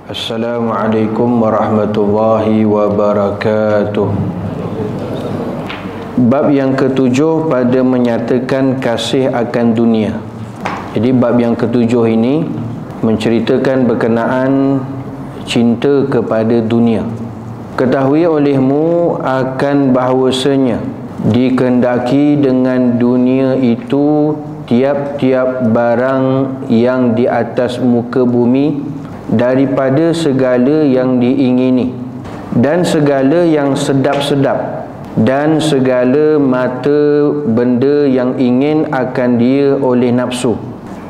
Assalamualaikum warahmatullahi wabarakatuh. Bab yang ketujuh pada menyatakan kasih akan dunia. Jadi bab yang ketujuh ini menceritakan berkenaan cinta kepada dunia. Ketahui olehmu akan bahawasanya dikehendaki dengan dunia itu tiap-tiap barang yang di atas muka bumi daripada segala yang diingini dan segala yang sedap-sedap dan segala mata benda yang ingin akan dia oleh nafsu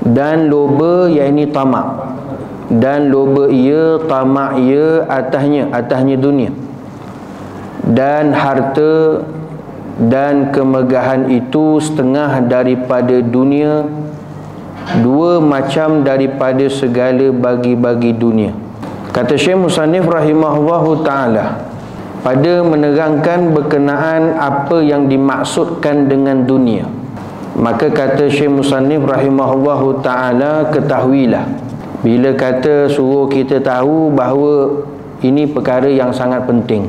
dan loba, iaitu tamak, dan loba ia, tamak ia atasnya dunia, dan harta dan kemegahan itu setengah daripada dunia, dua macam daripada segala bagi-bagi dunia. Kata Syekh Musannif rahimahullahu ta'ala pada menerangkan berkenaan apa yang dimaksudkan dengan dunia, maka kata Syekh Musannif rahimahullahu ta'ala, ketahuilah, bila kata suruh kita tahu bahawa ini perkara yang sangat penting,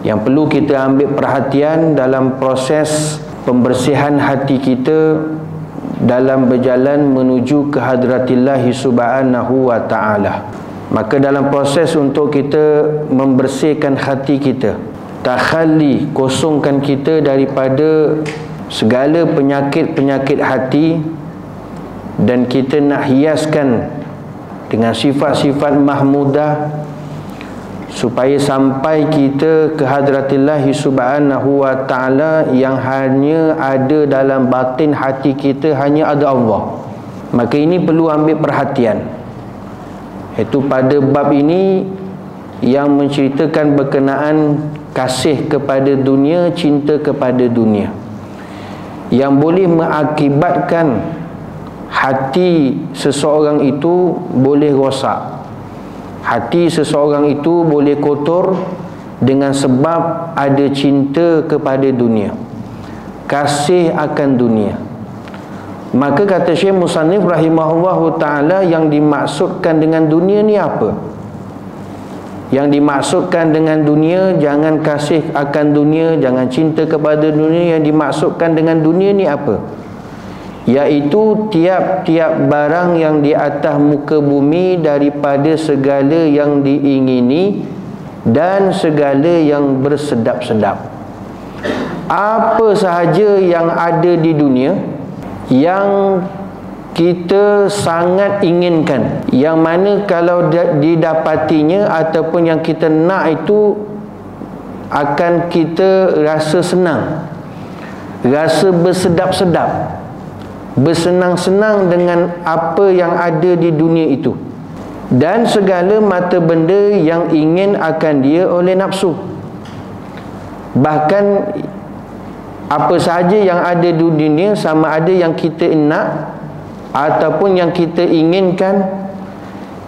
yang perlu kita ambil perhatian dalam proses pembersihan hati kita dalam berjalan menuju ke hadratillahi subhanahu wa ta'ala. Maka dalam proses untuk kita membersihkan hati kita, takhalli, kosongkan kita daripada segala penyakit-penyakit hati, dan kita nak hiaskan dengan sifat-sifat mahmudah supaya sampai kita ke hadratillahi subhanahu wa ta'ala yang hanya ada dalam batin hati kita, hanya ada Allah. Maka ini perlu ambil perhatian. Itu pada bab ini yang menceritakan berkenaan kasih kepada dunia, cinta kepada dunia, yang boleh mengakibatkan hati seseorang itu boleh rosak. Hati seseorang itu boleh kotor dengan sebab ada cinta kepada dunia, kasih akan dunia. Maka kata Syekh Musannif rahimahullahu ta'ala, yang dimaksudkan dengan dunia ni apa? Yang dimaksudkan dengan dunia, jangan kasih akan dunia, jangan cinta kepada dunia. Yang dimaksudkan dengan dunia ni apa? Iaitu tiap-tiap barang yang di atas muka bumi daripada segala yang diingini dan segala yang bersedap-sedap. Apa sahaja yang ada di dunia yang kita sangat inginkan, yang mana kalau didapatinya ataupun yang kita nak itu akan kita rasa senang, rasa bersedap-sedap, bersenang-senang dengan apa yang ada di dunia itu, dan segala mata benda yang ingin akan dia oleh nafsu. Bahkan apa sahaja yang ada di dunia, sama ada yang kita nak ataupun yang kita inginkan,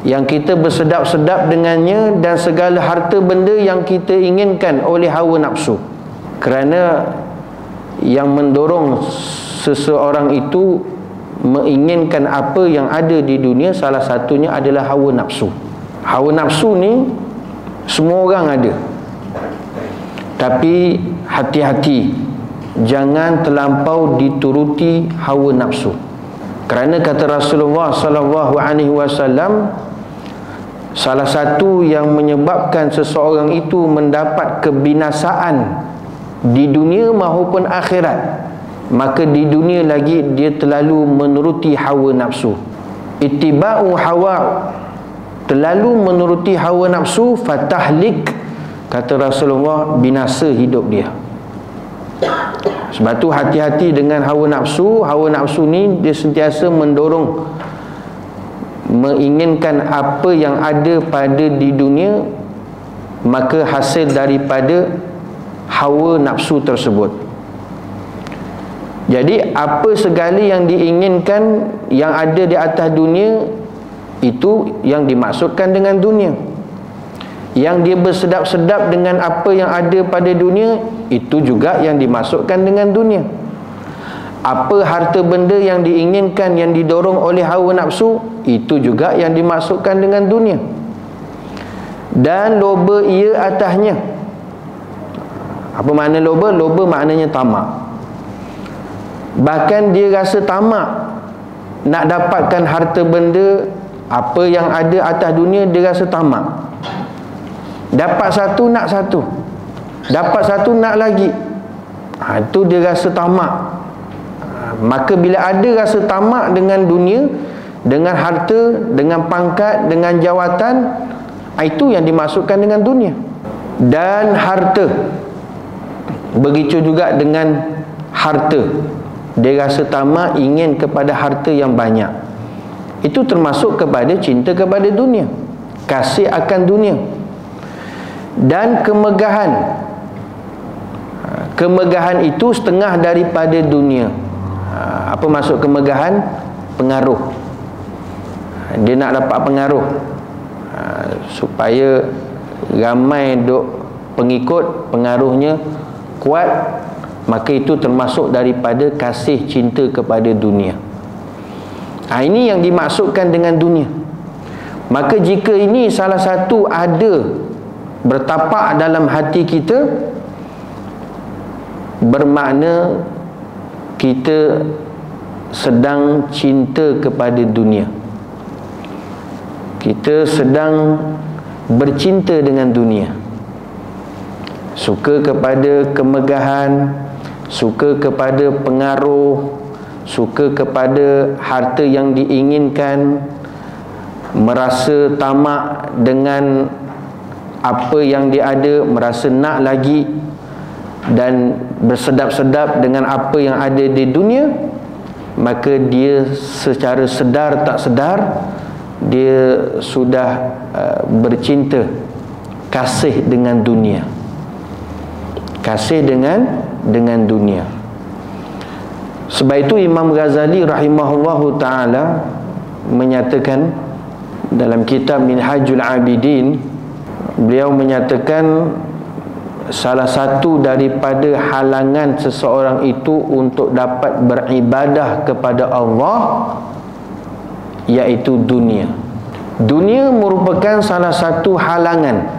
yang kita bersedap-sedap dengannya, dan segala harta benda yang kita inginkan oleh hawa nafsu. Kerana yang mendorong seseorang itu menginginkan apa yang ada di dunia, salah satunya adalah hawa nafsu. Hawa nafsu ni semua orang ada, tapi hati-hati, jangan terlampau dituruti hawa nafsu. Kerana kata Rasulullah sallallahu alaihi wasallam, salah satu yang menyebabkan seseorang itu mendapat kebinasaan di dunia maupun akhirat, maka di dunia lagi dia terlalu menuruti hawa nafsu. Ittiba'u hawa, terlalu menuruti hawa nafsu, fatahlik, kata Rasulullah, binasa hidup dia. Sebab tu hati-hati dengan hawa nafsu. Hawa nafsu ni dia sentiasa mendorong menginginkan apa yang ada pada di dunia, maka hasil daripada hawa nafsu tersebut. Jadi apa segala yang diinginkan yang ada di atas dunia, itu yang dimaksudkan dengan dunia. Yang dia bersedap-sedap dengan apa yang ada pada dunia, itu juga yang dimaksudkan dengan dunia. Apa harta benda yang diinginkan, yang didorong oleh hawa nafsu, itu juga yang dimaksudkan dengan dunia. dan loba ia atasnya. Apa makna loba? Loba maknanya tamak. Bahkan dia rasa tamak nak dapatkan harta benda, apa yang ada atas dunia, dia rasa tamak. Dapat satu nak satu, dapat satu nak lagi. Itu dia rasa tamak. Maka bila ada rasa tamak dengan dunia, dengan harta, dengan pangkat, dengan jawatan, itu yang dimaksudkan dengan dunia. Dan harta, begitu juga dengan harta, dia rasa tamak, ingin kepada harta yang banyak. Itu termasuk kepada cinta kepada dunia, kasih akan dunia. Dan kemegahan, kemegahan itu setengah daripada dunia. Apa maksud kemegahan? Pengaruh. Dia nak dapat pengaruh, supaya ramai duk pengikut, pengaruhnya kuat. Maka itu termasuk daripada kasih cinta kepada dunia. Ini yang dimaksudkan dengan dunia. Maka jika ini salah satu ada bertapak dalam hati kita, bermakna kita sedang cinta kepada dunia. Kita sedang bercinta dengan dunia, suka kepada kemegahan, suka kepada pengaruh, suka kepada harta yang diinginkan, merasa tamak dengan apa yang dia ada, merasa nak lagi, dan bersedap-sedap dengan apa yang ada di dunia. Maka dia secara sedar tak sedar, dia sudah bercinta, kasih dengan dunia, kasih dengan dunia. Sebab itu Imam Ghazali rahimahullahu ta'ala menyatakan dalam kitab Minhajul Abidin, beliau menyatakan salah satu daripada halangan seseorang itu untuk dapat beribadah kepada Allah iaitu dunia. Dunia merupakan salah satu halangan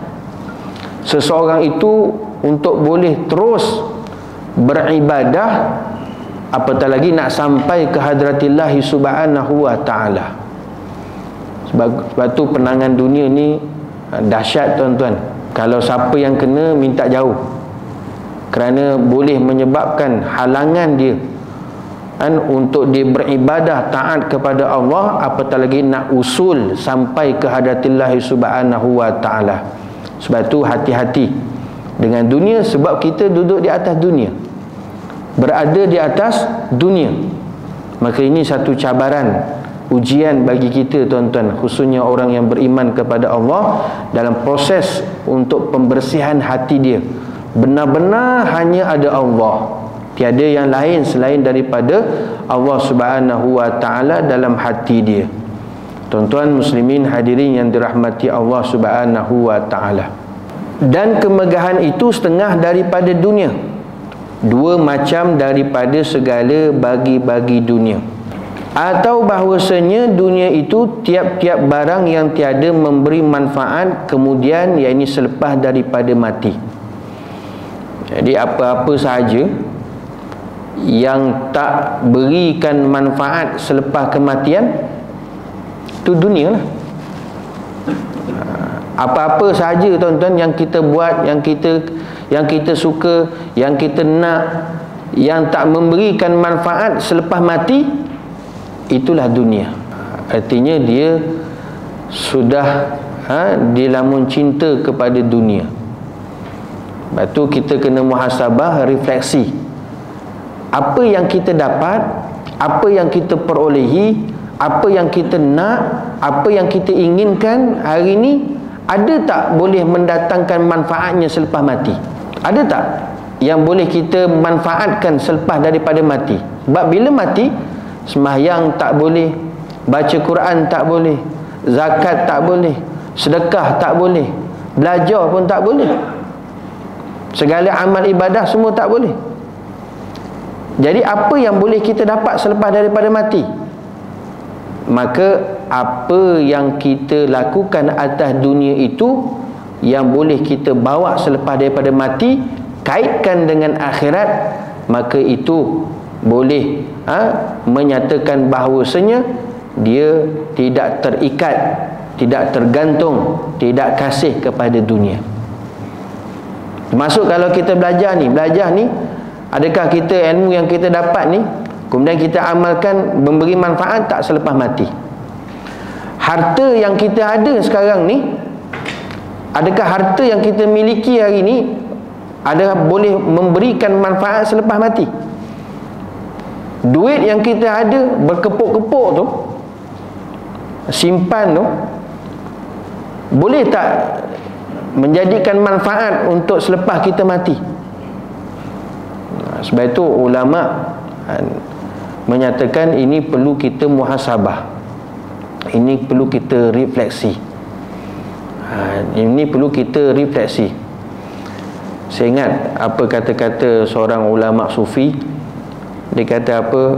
seseorang itu untuk boleh terus beribadah, apatah lagi nak sampai ke hadratillah subhanahu wa ta'ala. Sebab tu penangan dunia ni dahsyat tuan-tuan. Kalau siapa yang kena, minta jauh, kerana boleh menyebabkan halangan dia untuk dia beribadah taat kepada Allah, apatah lagi nak usul sampai ke hadratillah subhanahu wa ta'ala. Sebab tu hati-hati dengan dunia, sebab kita duduk di atas dunia, berada di atas dunia. Maka ini satu cabaran, ujian bagi kita tuan-tuan, khususnya orang yang beriman kepada Allah, dalam proses untuk pembersihan hati dia. Benar-benar hanya ada Allah, tiada yang lain selain daripada Allah subhanahu wa ta'ala dalam hati dia. Tuan-tuan muslimin hadirin yang dirahmati Allah subhanahu wa ta'ala. Dan kemegahan itu setengah daripada dunia, dua macam daripada segala bagi-bagi dunia. Atau bahawasanya dunia itu tiap-tiap barang yang tiada memberi manfaat kemudian, iaitu selepas daripada mati. Jadi apa-apa sahaja yang tak berikan manfaat selepas kematian, itu dunia lah. Apa-apa sahaja tuan-tuan yang kita buat, yang kita suka, yang kita nak, yang tak memberikan manfaat selepas mati, itulah dunia. Artinya dia sudah dilamun cinta kepada dunia. Lepas tu kita kena muhasabah, refleksi. Apa yang kita dapat, apa yang kita perolehi, apa yang kita nak, apa yang kita inginkan hari ini, ada tak boleh mendatangkan manfaatnya selepas mati? Ada tak yang boleh kita manfaatkan selepas daripada mati? Sebab bila mati, sembahyang tak boleh, baca Quran tak boleh, zakat tak boleh, sedekah tak boleh, belajar pun tak boleh, segala amal ibadah semua tak boleh. Jadi apa yang boleh kita dapat selepas daripada mati? Maka apa yang kita lakukan atas dunia itu yang boleh kita bawa selepas daripada mati, kaitkan dengan akhirat, maka itu boleh menyatakan bahawasanya dia tidak terikat, tidak tergantung, tidak kasih kepada dunia. Termasuk kalau kita belajar ni, adakah kita ilmu yang kita dapat ni kemudian kita amalkan memberi manfaat tak selepas mati? Harta yang kita ada sekarang ni, adakah harta yang kita miliki hari ni adakah boleh memberikan manfaat selepas mati? Duit yang kita ada berkepuk-kepuk tu, simpan tu, boleh tak menjadikan manfaat untuk selepas kita mati? Sebab itu ulama menyatakan ini perlu kita muhasabah, ini perlu kita refleksi, ini perlu kita refleksi. Saya ingat apa kata-kata seorang ulama sufi. Dia kata apa,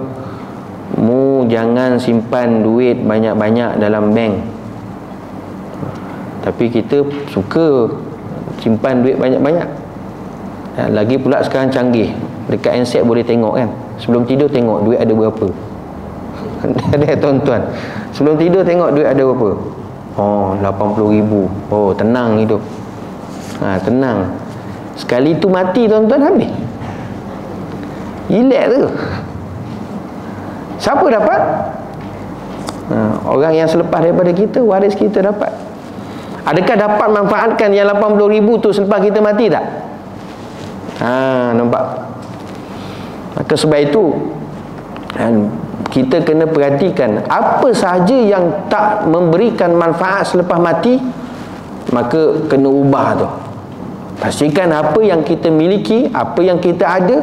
mu jangan simpan duit banyak-banyak dalam bank, tapi kita suka simpan duit banyak-banyak. Lagi pula sekarang canggih, dekat handset boleh tengok kan, sebelum tidur tengok duit ada berapa. Ada tuan-tuan, sebelum tidur tengok duit ada berapa. Oh, 80,000. Oh, tenang hidup. Tenang. Sekali tu mati tuan-tuan, habis. Relax tu. Siapa dapat? Orang yang selepas daripada kita, waris kita dapat. Adakah dapat manfaatkan yang 80,000 tu selepas kita mati tak? Nampak? Maka sebab itu kita kena perhatikan apa sahaja yang tak memberikan manfaat selepas mati, maka kena ubah tu. Pastikan apa yang kita miliki, apa yang kita ada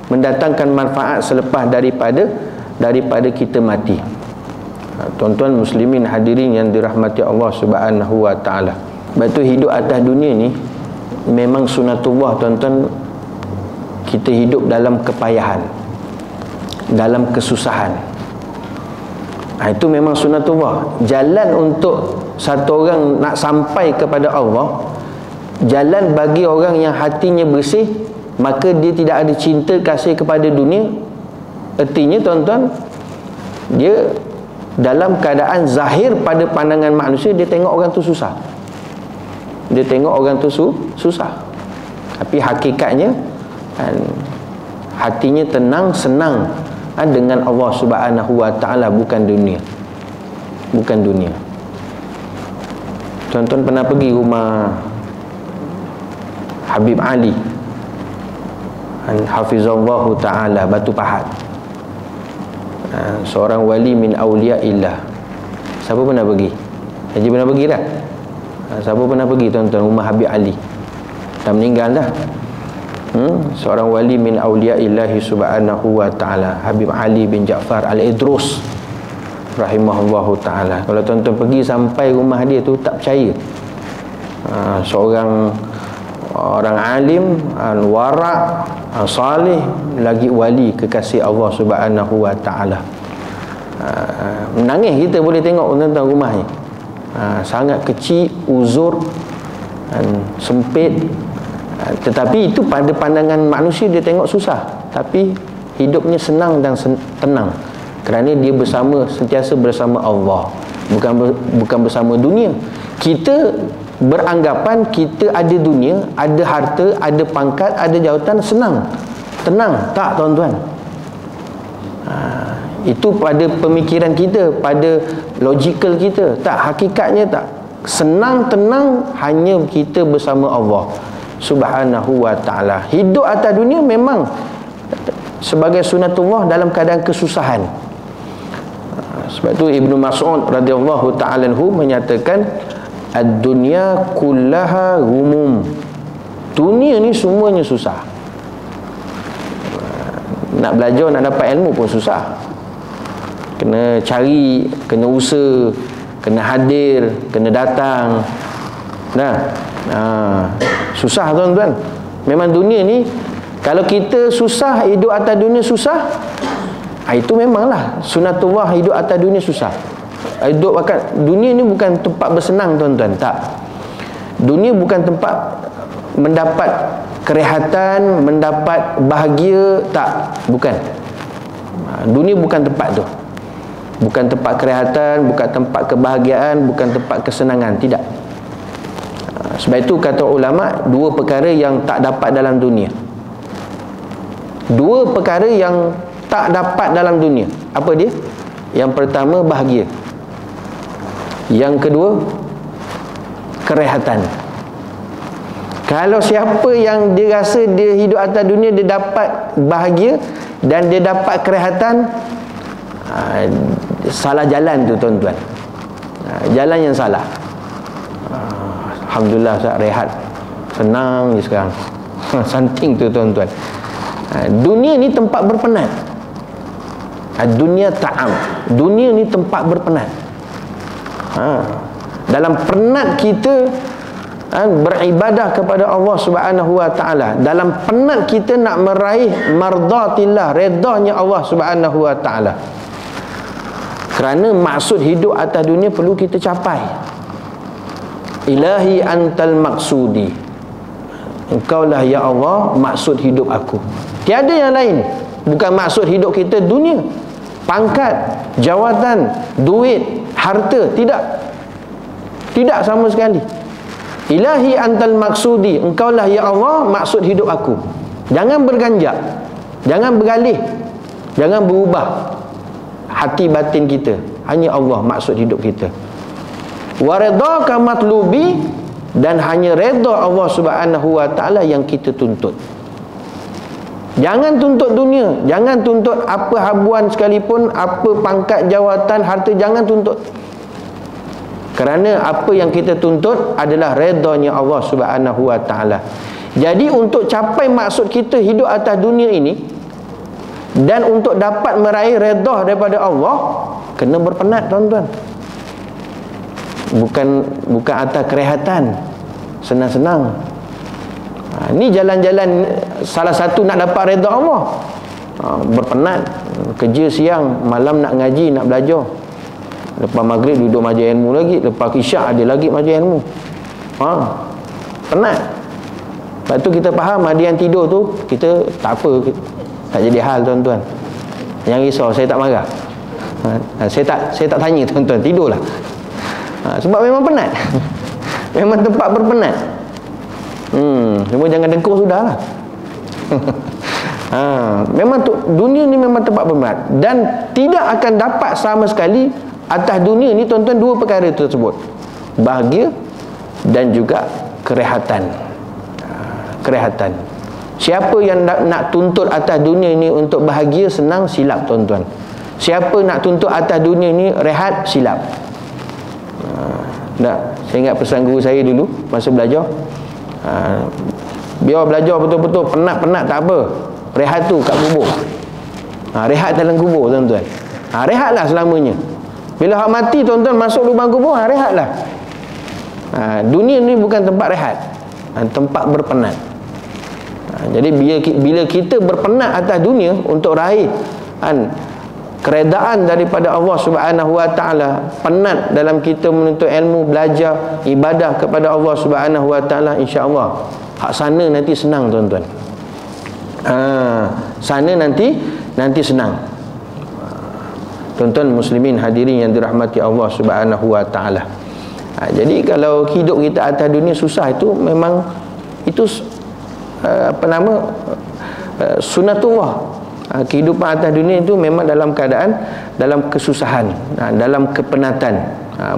mendatangkan manfaat selepas daripada kita mati. Tuan-tuan muslimin hadirin yang dirahmati Allah Subhanahu wa taala. Sebab tu hidup atas dunia ni memang sunatullah tuan-tuan. Kita hidup dalam kepayahan, dalam kesusahan. Itu memang sunatullah. Jalan untuk satu orang nak sampai kepada Allah, jalan bagi orang yang hatinya bersih, maka dia tidak ada cinta kasih kepada dunia. Artinya tuan-tuan, dia dalam keadaan zahir pada pandangan manusia, dia tengok orang tu susah, dia tengok orang tu susah, tapi hakikatnya hatinya tenang, senang dengan Allah Subhanahu wa taala, bukan dunia. Bukan dunia. Tuan-tuan pernah pergi rumah Habib Ali hafizallahu taala, Batu Pahat, seorang wali min awliyaillah. Siapa pernah pergi? Haji pernah pergi dah? Siapa pernah pergi tuan-tuan rumah Habib Ali? Dah meninggal dah. Seorang wali min awliyaillah subhanahu wa ta'ala, Habib Ali bin Ja'far Al-Idrus rahimahullahu ta'ala. Kalau tuan-tuan pergi sampai rumah dia tu, tak percaya. Seorang orang alim, wara', salih, lagi wali, kekasih Allah Subhanahu wa taala. Menangis kita boleh tengok tuan-tuan rumah ni. Sangat kecil, uzur, sempit, tetapi itu pada pandangan manusia dia tengok susah, tapi hidupnya senang dan tenang kerana dia sentiasa bersama Allah, bukan bersama dunia. Kita beranggapan kita ada dunia, ada harta, ada pangkat, ada jawatan, senang, tenang. Tak tuan-tuan. Itu pada pemikiran kita, pada logikal kita. Tak, hakikatnya tak. Senang, tenang hanya kita bersama Allah Subhanahu wa ta'ala. Hidup atas dunia memang sebagai sunatullah dalam keadaan kesusahan. Sebab tu Ibnu Mas'ud radhiyallahu ta'ala anhu menyatakan, ad-dunya kullaha humum. Dunia ni semuanya susah. Nak belajar, nak dapat ilmu pun susah. Kena cari, kena usaha, kena hadir, kena datang. Susah tuan-tuan. Memang dunia ni, kalau kita susah, hidup atas dunia susah, itu memanglah sunatullah, hidup atas dunia susah. Hidup akan dunia ni bukan tempat bersenang tuan-tuan, tak. Dunia bukan tempat mendapat kerehatan, mendapat bahagia, tak, bukan. Dunia bukan tempat tu. Bukan tempat kerehatan, bukan tempat kebahagiaan, bukan tempat kesenangan, tidak. Sebab itu kata ulama, dua perkara yang tak dapat dalam dunia. Dua perkara yang tak dapat dalam dunia. Apa dia? Yang pertama, bahagia. Yang kedua, kerehatan. Kalau siapa yang dia rasa dia hidup atas dunia, dia dapat bahagia dan dia dapat kerehatan, salah jalan tu tuan-tuan. Jalan yang salah. Alhamdulillah Ustaz, rehat, senang je sekarang. Santing tu tuan-tuan. Dunia ni tempat berpenat. Dunia ta'am. Dunia ni tempat berpenat. Dalam penat kita beribadah kepada Allah Subhanahu wa taala, dalam penat kita nak meraih mardatillah, redanya Allah Subhanahu wa taala. Kerana maksud hidup atas dunia perlu kita capai. Ilahi antal maksudi, engkaulah ya Allah maksud hidup aku. Tiada yang lain. Bukan maksud hidup kita dunia, pangkat, jawatan, duit, harta, tidak. Tidak sama sekali. Ilahi antal maksudi, engkaulah ya Allah maksud hidup aku. Jangan berganjak, jangan beralih, jangan berubah hati batin kita. Hanya Allah maksud hidup kita. Wa ridaka matlubi, dan hanya redha Allah Subhanahu wa taala yang kita tuntut. Jangan tuntut dunia, jangan tuntut apa habuan sekalipun, apa pangkat, jawatan, harta, jangan tuntut. Kerana apa yang kita tuntut adalah redanya Allah Subhanahu wa taala. Jadi untuk capai maksud kita hidup atas dunia ini, dan untuk dapat meraih redha daripada Allah, kena berpenat tuan-tuan. Bukan atas kerehatan, senang-senang. Ni jalan-jalan salah satu nak dapat redha Allah. Berpenat, kerja siang, malam nak ngaji, nak belajar. Lepas maghrib duduk majlis ilmu lagi, lepas isyak ada lagi majlis ilmu. Penat. Lepas tu kita faham ada yang tidur tu, kita tak apa, tak jadi hal tuan-tuan. Jangan risau, saya tak marah. Saya tak tanya tuan-tuan, tidurlah. Sebab memang penat. Memang tempat berpenat. Cuma jangan dengkur sudahlah. Memang dunia ni memang tempat berpenat, dan tidak akan dapat sama sekali atas dunia ni tuan-tuan dua perkara tersebut, bahagia dan juga kerehatan. Kerehatan. Siapa yang nak tuntut atas dunia ni untuk bahagia, senang, silap tuan-tuan. Siapa nak tuntut atas dunia ni rehat, silap. Saya ingat pesan guru saya dulu masa belajar, biar belajar betul-betul, penat-penat tak apa, rehat tu kat kubur. Rehat dalam kubur tuan-tuan. Rehatlah selamanya. Bila hak mati tuan-tuan masuk lubang kubur, rehatlah. Dunia ni bukan tempat rehat, tempat berpenat. Jadi bila kita berpenat atas dunia untuk raih keredaan daripada Allah Subhanahu wa taala, penat dalam kita menuntut ilmu, belajar, ibadah kepada Allah Subhanahu wa taala, insya-Allah hak sana nanti senang tuan-tuan. Sana nanti senang. Tuan-tuan muslimin hadirin yang dirahmati Allah Subhanahu wa taala. Jadi kalau hidup kita atas dunia susah, itu memang itu sunnatullah. Kehidupan atas dunia itu memang dalam keadaan, dalam kesusahan, dalam kepenatan.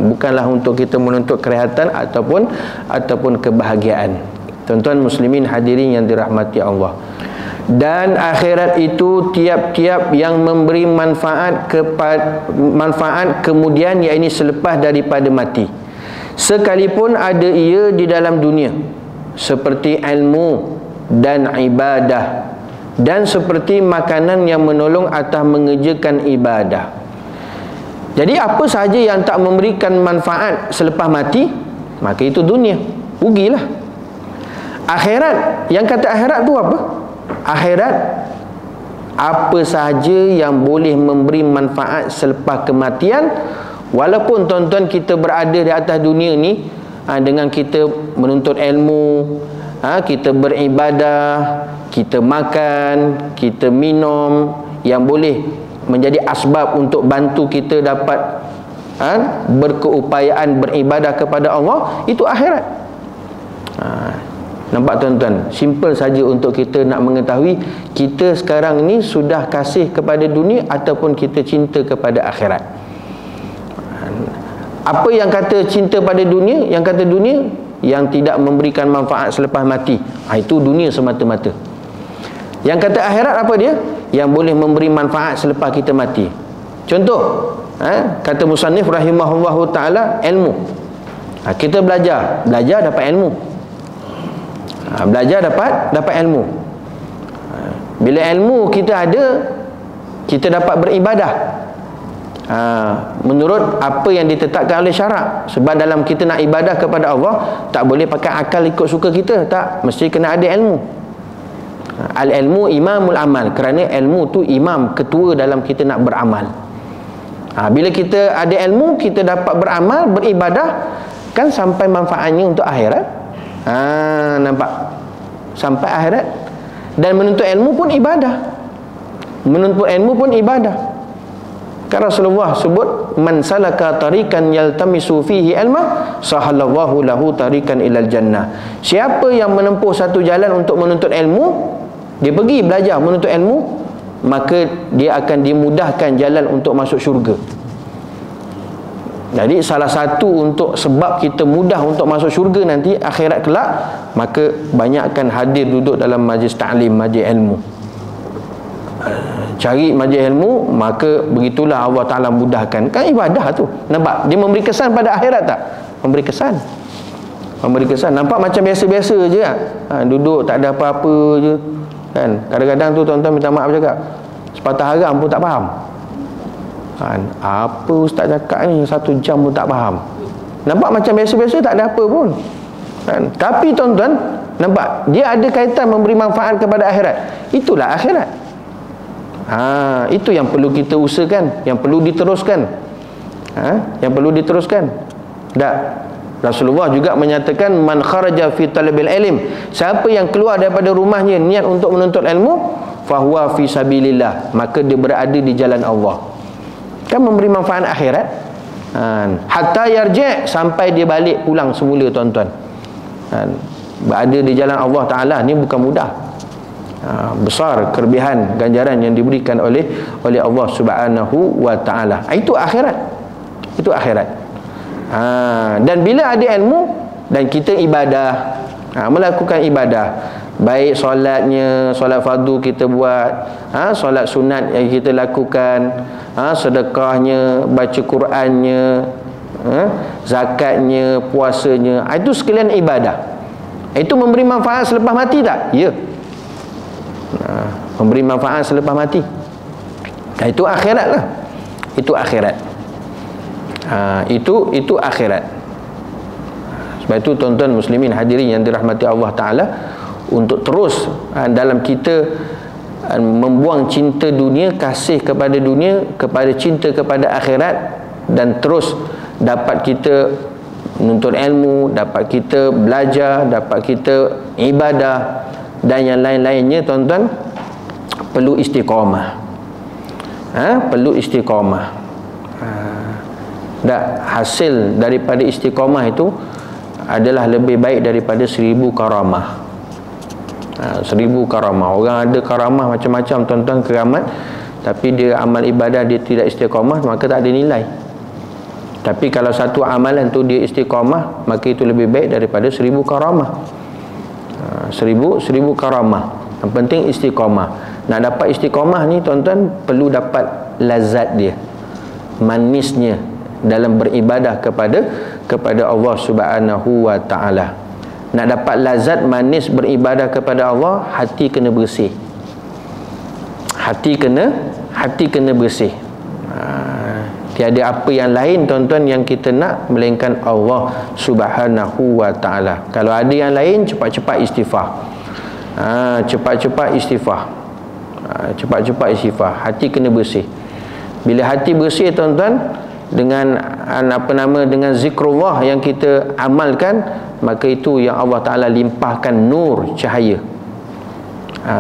Bukanlah untuk kita menuntut kerehatan ataupun kebahagiaan. Tuan-tuan muslimin hadirin yang dirahmati Allah. Dan akhirat itu tiap-tiap yang memberi manfaat kemudian, yakni selepas daripada mati, sekalipun ada ia di dalam dunia, seperti ilmu dan ibadah, dan seperti makanan yang menolong atas mengerjakan ibadah. Jadi apa sahaja yang tak memberikan manfaat selepas mati, maka itu dunia, rugilah. Akhirat, yang kata akhirat tu apa? Akhirat, apa sahaja yang boleh memberi manfaat selepas kematian. Walaupun tuan-tuan kita berada di atas dunia ni, dengan kita menuntut ilmu, kita beribadah, kita makan, kita minum, yang boleh menjadi asbab untuk bantu kita dapat berkeupayaan beribadah kepada Allah, itu akhirat. Nampak tuan-tuan, simple saja untuk kita nak mengetahui kita sekarang ni sudah kasih kepada dunia ataupun kita cinta kepada akhirat. Apa yang kata cinta pada dunia? Yang kata dunia yang tidak memberikan manfaat selepas mati, itu dunia semata-mata. Yang kata akhirat apa dia? Yang boleh memberi manfaat selepas kita mati. Contoh, kata musannif rahimahullahu ta'ala, ilmu. Kita belajar dapat ilmu. Belajar dapat ilmu. Bila ilmu kita ada, kita dapat beribadah menurut apa yang ditetapkan oleh syarak. Sebab dalam kita nak ibadah kepada Allah, tak boleh pakai akal ikut suka kita, tak, mesti kena ada ilmu. Al-ilmu imamul amal, kerana ilmu tu imam, ketua dalam kita nak beramal. Bila kita ada ilmu, kita dapat beramal, beribadah, kan sampai manfaatnya untuk akhirat. Nampak? Sampai akhirat. Dan menuntut ilmu pun ibadah. Menuntut ilmu pun ibadah. Kan Rasulullah sebut, man salaka tarikan yaltamisu fihi ilma sahalallahu lahu tarikan ilal jannah. Siapa yang menempuh satu jalan untuk menuntut ilmu, dia pergi belajar menuntut ilmu, maka dia akan dimudahkan jalan untuk masuk syurga. Jadi salah satu untuk sebab kita mudah untuk masuk syurga nanti akhirat kelak, maka banyakkan hadir duduk dalam majlis ta'lim, majlis ilmu. Cari majlis ilmu, maka begitulah Allah Ta'ala mudahkan. Kan ibadah tu. Nampak? Dia memberi kesan pada akhirat tak? Memberi kesan. Memberi kesan. Nampak macam biasa-biasa je kan? Duduk tak ada apa-apa je kan? Kadang-kadang tu tuan-tuan minta maaf cakap, sepatah haram pun tak faham. Apa ustaz cakap ni 1 jam pun tak faham. Nampak macam biasa-biasa, tak ada apa pun kan? Tapi tuan-tuan nampak, dia ada kaitan memberi manfaat kepada akhirat. Itulah akhirat. Itu yang perlu kita usahakan, yang perlu diteruskan. Yang perlu diteruskan. Rasulullah juga menyatakan, man kharaja fi talabil ilm, siapa yang keluar daripada rumahnya niat untuk menuntut ilmu, fahuwa fi sabilillah, maka dia berada di jalan Allah. Kan memberi manfaat akhirat. Hatta yarji', sampai dia balik pulang semula tuan-tuan. Berada di jalan Allah Ta'ala ni bukan mudah. Besar kelebihan ganjaran yang diberikan oleh Allah Subhanahu wa Ta'ala. Itu akhirat. Itu akhirat. Dan bila ada ilmu dan kita ibadah, melakukan ibadah, baik solatnya, solat fardu kita buat, solat sunat yang kita lakukan, sedekahnya, baca Qurannya, zakatnya, puasanya, itu sekalian ibadah. Itu memberi manfaat selepas mati tak? Ya. Memberi manfaat selepas mati. Itu akhirat lah. Itu akhirat. Itu akhirat. Sebab itu tuan-tuan muslimin hadirin yang dirahmati Allah Ta'ala, untuk terus dalam kita membuang cinta dunia, kasih kepada dunia, kepada cinta kepada akhirat, dan terus dapat kita menuntut ilmu, dapat kita belajar, dapat kita ibadah dan yang lain-lainnya, tuan-tuan, perlu istiqamah. Perlu istiqamah. Hasil daripada istiqamah itu adalah lebih baik daripada 1000 karamah. 1000 karamah. Orang ada karamah macam-macam tuan-tuan, keramat, tapi dia amal ibadah dia tidak istiqamah, maka tak ada nilai. Tapi kalau satu amalan tu dia istiqamah, maka itu lebih baik daripada 1000 karamah. 1000 karamah. Yang penting istiqamah. Nak dapat istiqamah ni tuan-tuan, perlu dapat lazat dia, manisnya dalam beribadah kepada Allah Subhanahu wa Ta'ala. Nak dapat lazat manis beribadah kepada Allah, hati kena bersih. Hati kena bersih. Tiada apa yang lain tuan-tuan yang kita nak melainkan Allah Subhanahu wa Ta'ala. Kalau ada yang lain, cepat-cepat istighfar. Cepat-cepat istighfar. Cepat-cepat istighfar. Hati kena bersih. Bila hati bersih tuan-tuan, dengan dengan zikrullah yang kita amalkan, maka itu yang Allah Ta'ala limpahkan nur cahaya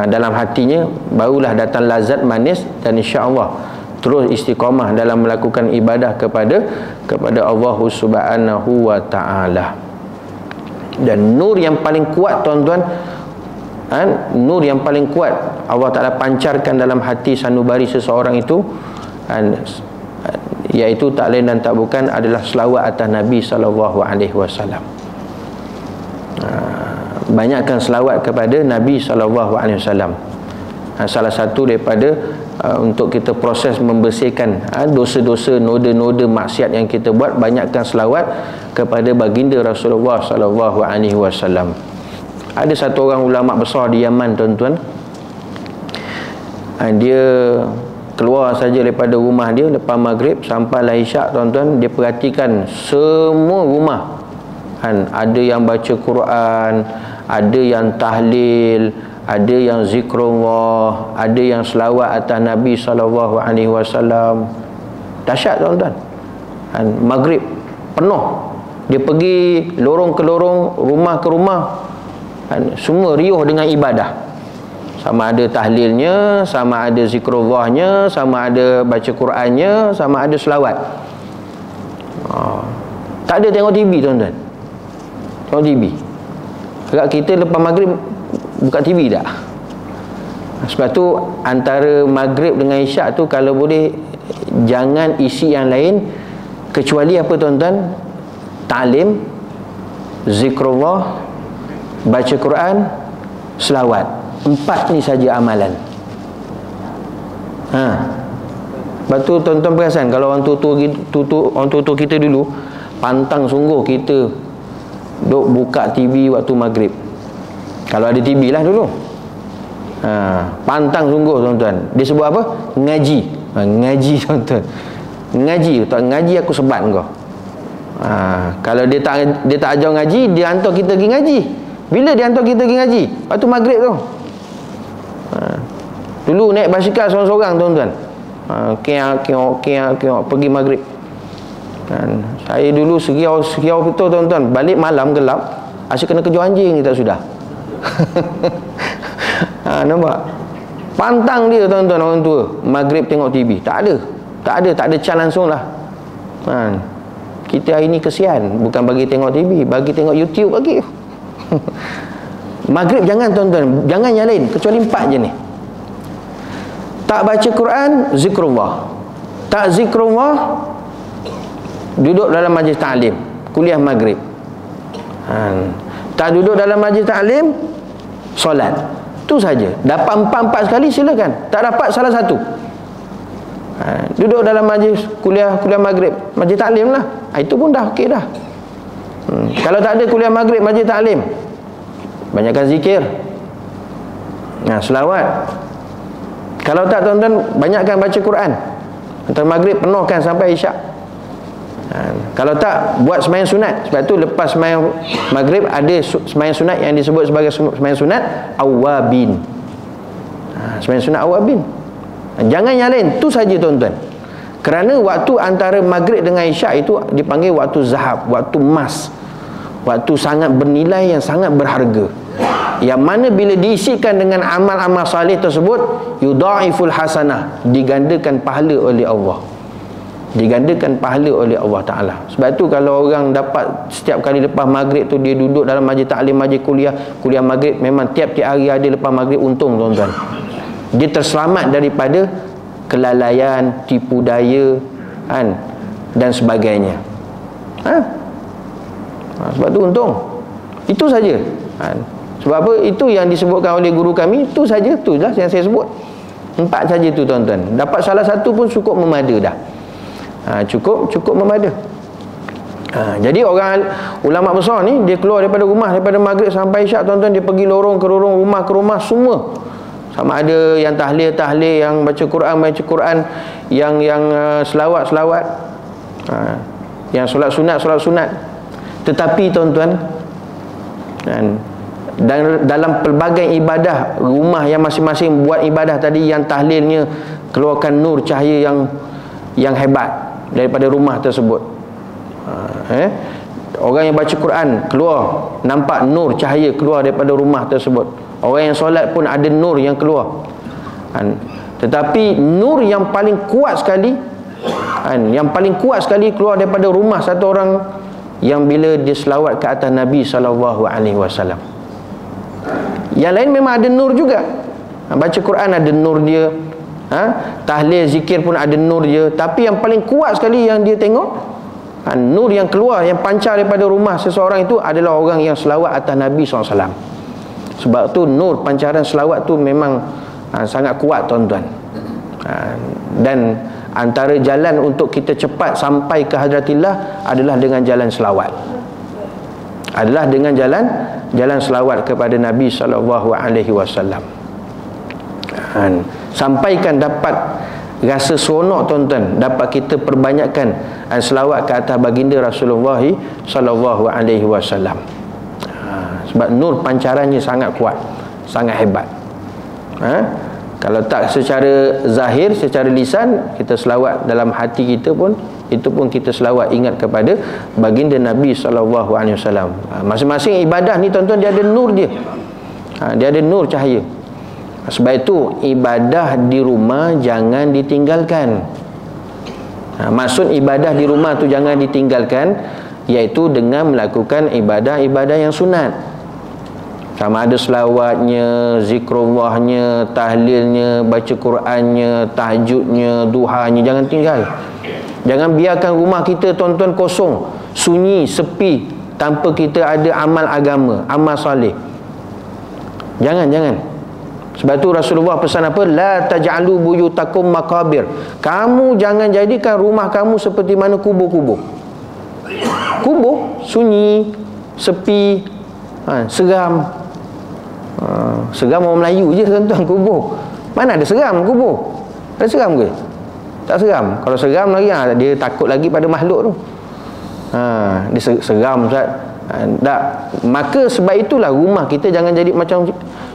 dalam hatinya, barulah datang lazat manis, dan insya-Allah terus istiqamah dalam melakukan ibadah kepada Allah Subhanahu wa Ta'ala. Dan nur yang paling kuat tuan-tuan, nur yang paling kuat Allah Ta'ala pancarkan dalam hati sanubari seseorang itu, iaitu tak lain dan tak bukan adalah selawat atas Nabi SAW. Banyakkan selawat kepada Nabi SAW. Salah satu daripada untuk kita proses membersihkan dosa-dosa, noda-noda maksiat yang kita buat, banyakkan selawat kepada baginda Rasulullah SAW. Ada satu orang ulama besar di Yaman tuan-tuan, dia keluar saja daripada rumah dia lepas maghrib sampailah isyak tuan-tuan, dia perhatikan semua rumah, ada yang baca Quran, ada yang tahlil, ada yang zikrullah, ada yang selawat atas Nabi SAW. Dahsyat tuan-tuan. Maghrib penuh, dia pergi lorong ke lorong, rumah ke rumah, semua riuh dengan ibadah. Sama ada tahlilnya, sama ada zikrullahnya, sama ada baca Qurannya, sama ada selawat. Tak ada tengok TV tuan-tuan. Tengok TV. Dekat kita lepas maghrib buka TV tak? Sebab tu antara maghrib dengan isyak tu kalau boleh jangan isi yang lain kecuali apa tuan-tuan? Ta'lim, zikrullah, baca Quran, selawat. 4 ni saja amalan. Lepas tu tuan-tuan perasan kalau orang tua kita dulu pantang sungguh kita duk buka TV waktu maghrib. Kalau ada TV lah dulu. Pantang sungguh tuan-tuan. Dia sebut apa? Ngaji. Ngaji tuan-tuan. Ngaji, tak ngaji aku sebat kau. Kalau dia tak ajar ngaji, dia hantar kita pergi ngaji. Bila dia hantar kita pergi ngaji? Waktu maghrib tu. Dulu naik basikal seorang-seorang tuan-tuan. Kiak pergi maghrib. Saya dulu sekiau betul tuan-tuan, balik malam gelap, asyik kena kejar anjing kita sudah. Nampak? Pantang dia tuan-tuan orang tua maghrib tengok TV. Tak ada can langsung lah. Kita hari ni kesian, bukan bagi tengok TV, bagi tengok YouTube lagi. Maghrib jangan tuan-tuan, jangan yang lain kecuali 4 je ni. Tak baca Quran, zikrullah. Tak zikrullah, duduk dalam majlis ta'lim, kuliah maghrib. Tak duduk dalam majlis ta'lim, solat. Itu saja. Dapat 4 sekali silakan. Tak dapat salah satu. Duduk dalam majlis kuliah maghrib, majlis ta'lim lah. Itu pun dah okey dah. Kalau tak ada kuliah maghrib, majlis ta'lim, banyakkan zikir, selawat. Kalau tak tuan-tuan, banyakkan baca Quran. Antara maghrib penuhkan sampai isyak. Kalau tak, buat sembahyang sunat. Sebab tu lepas sembahyang maghrib ada sembahyang sunat yang disebut sebagai sembahyang sunat awabin. Sembahyang sunat awabin. Jangan yang lain. Tu saja tuan-tuan. Kerana waktu antara maghrib dengan isyak itu dipanggil waktu zahab, waktu emas, waktu sangat bernilai, yang sangat berharga, yang mana bila diisikan dengan amal-amal salih tersebut, yudha'iful hasanah, digandakan pahala oleh Allah. Digandakan pahala oleh Allah Ta'ala. Sebab tu kalau orang dapat setiap kali lepas maghrib tu dia duduk dalam majlis ta'lim, majlis kuliah maghrib, memang tiap-tiap hari ada lepas maghrib, untung tuan-tuan. Dia terselamat daripada kelalaian, tipu daya, dan sebagainya. Sebab tu untung. Itu saja. Sebab apa? Itu yang disebutkan oleh guru kami. Itu saja, tu lah yang saya sebut. 4 saja tu tuan-tuan. Dapat salah satu pun cukup memada dah. Cukup memada. Jadi orang ulama besar ni, dia keluar daripada rumah daripada maghrib sampai isyak tuan-tuan, dia pergi lorong ke lorong, rumah ke rumah, semua. Sama ada yang tahlil, yang baca Quran, yang selawat, yang solat sunat. Tetapi tuan-tuan, dan dalam pelbagai ibadah, rumah yang masing-masing buat ibadah tadi, yang tahlilnya keluarkan nur cahaya yang hebat, daripada rumah tersebut. Orang yang baca Quran keluar, nampak nur cahaya keluar daripada rumah tersebut. Orang yang solat pun ada nur yang keluar. Tetapi nur yang paling kuat sekali, yang paling kuat sekali keluar daripada rumah satu orang, yang bila dia selawat ke atas Nabi SAW. Yang lain memang ada nur juga. Baca Quran ada nur dia, tahlil zikir pun ada nur dia. Tapi yang paling kuat sekali yang dia tengok, nur yang keluar, yang pancar daripada rumah seseorang itu adalah orang yang selawat atas Nabi SAW. Sebab tu nur pancaran selawat tu memang sangat kuat, tuan-tuan. Dan antara jalan untuk kita cepat sampai ke hadratillah adalah dengan jalan selawat. Adalah dengan jalan selawat kepada Nabi SAW. Sampaikan dapat rasa seronok, tuan-tuan, dapat kita perbanyakkan selawat ke atas baginda Rasulullah SAW. Sebab nur pancarannya sangat kuat, sangat hebat. Kalau tak secara zahir, secara lisan, kita selawat dalam hati kita pun, itu pun kita selawat ingat kepada baginda Nabi SAW. Masing-masing ibadah ni, tuan-tuan, dia ada nur dia. Dia ada nur cahaya. Sebab itu ibadah di rumah jangan ditinggalkan. Maksud ibadah di rumah tu jangan ditinggalkan, iaitu dengan melakukan ibadah-ibadah yang sunat. Sama ada selawatnya, zikrullahnya, tahlilnya, baca Qurannya, tahajudnya, duhanya, jangan tinggal. Jangan biarkan rumah kita, tuan-tuan, kosong, sunyi, sepi, tanpa kita ada amal agama, amal soleh. Jangan. Sebab tu Rasulullah pesan apa? La taj'alu buyutakum maqabir. Kamu jangan jadikan rumah kamu seperti mana kubur-kubur. Kubur sunyi, sepi, seram. Seram orang Melayu je, tuan-tuan, kubur. Mana ada seram kubur? Ada seram ke? Tak seram. Kalau seram lagi, dia takut lagi pada makhluk tu. Dia seram, Ustaz. Tak. Maka sebab itulah rumah kita jangan jadi macam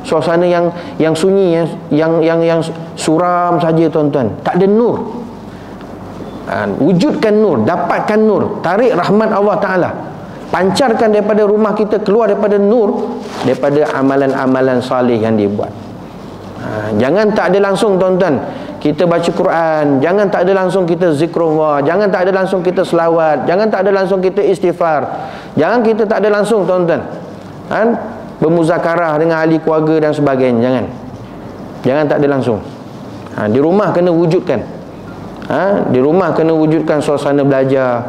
suasana yang sunyi, yang suram saja, tuan-tuan. Tak ada nur. Wujudkan nur, dapatkan nur, tarik rahmat Allah Ta'ala, pancarkan daripada rumah kita, keluar daripada nur, daripada amalan-amalan salih yang dibuat. Jangan tak ada langsung, tuan-tuan, kita baca Quran, jangan tak ada langsung kita zikrullah, jangan tak ada langsung kita selawat, jangan tak ada langsung kita istighfar, jangan kita tak ada langsung, tuan-tuan, bermuzakarah dengan ahli keluarga dan sebagainya. Jangan tak ada langsung. Di rumah kena wujudkan. Di rumah kena wujudkan suasana belajar,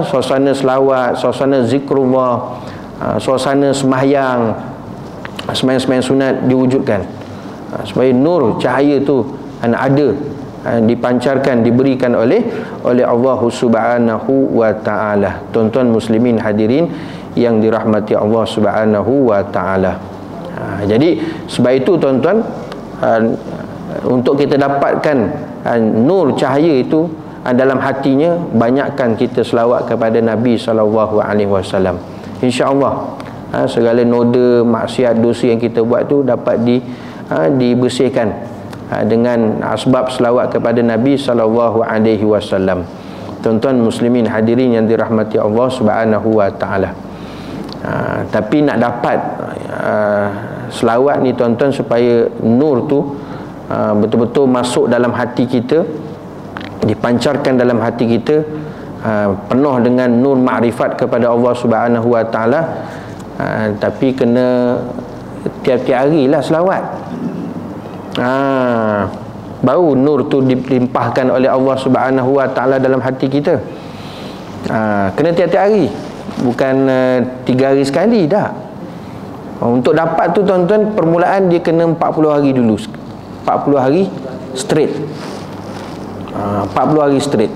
suasana selawat, suasana zikrullah, suasana sembahyang, sembahyang sunat diwujudkan, supaya nur cahaya tu ada, dipancarkan, diberikan oleh Allah Subhanahu wa Ta'ala. Tuan-tuan muslimin hadirin yang dirahmati Allah Subhanahu wa Ta'ala. Jadi sebab itu, tuan-tuan, untuk kita dapatkan nur cahaya itu dalam hatinya, banyakkan kita selawat kepada Nabi SAW. InsyaAllah segala noda, maksiat, dosa yang kita buat tu dapat dibersihkan dengan sebab selawat kepada Nabi SAW. Tuan-tuan muslimin hadirin yang dirahmati Allah Subhanahu wa Ta'ala. Tapi nak dapat selawat ni, tuan-tuan, supaya nur tu betul-betul masuk dalam hati kita, dipancarkan dalam hati kita, penuh dengan nur makrifat kepada Allah Subhanahu wa Ta'ala. Tapi kena tiap-tiap hari lah selawat. Baru nur tu dilimpahkan oleh Allah Subhanahu wa Ta'ala dalam hati kita. Kena tiap-tiap hari, bukan 3 hari sekali dah. Untuk dapat tu, tuan-tuan, permulaan dia kena 40 hari dulu. 40 hari straight. 40 hari straight.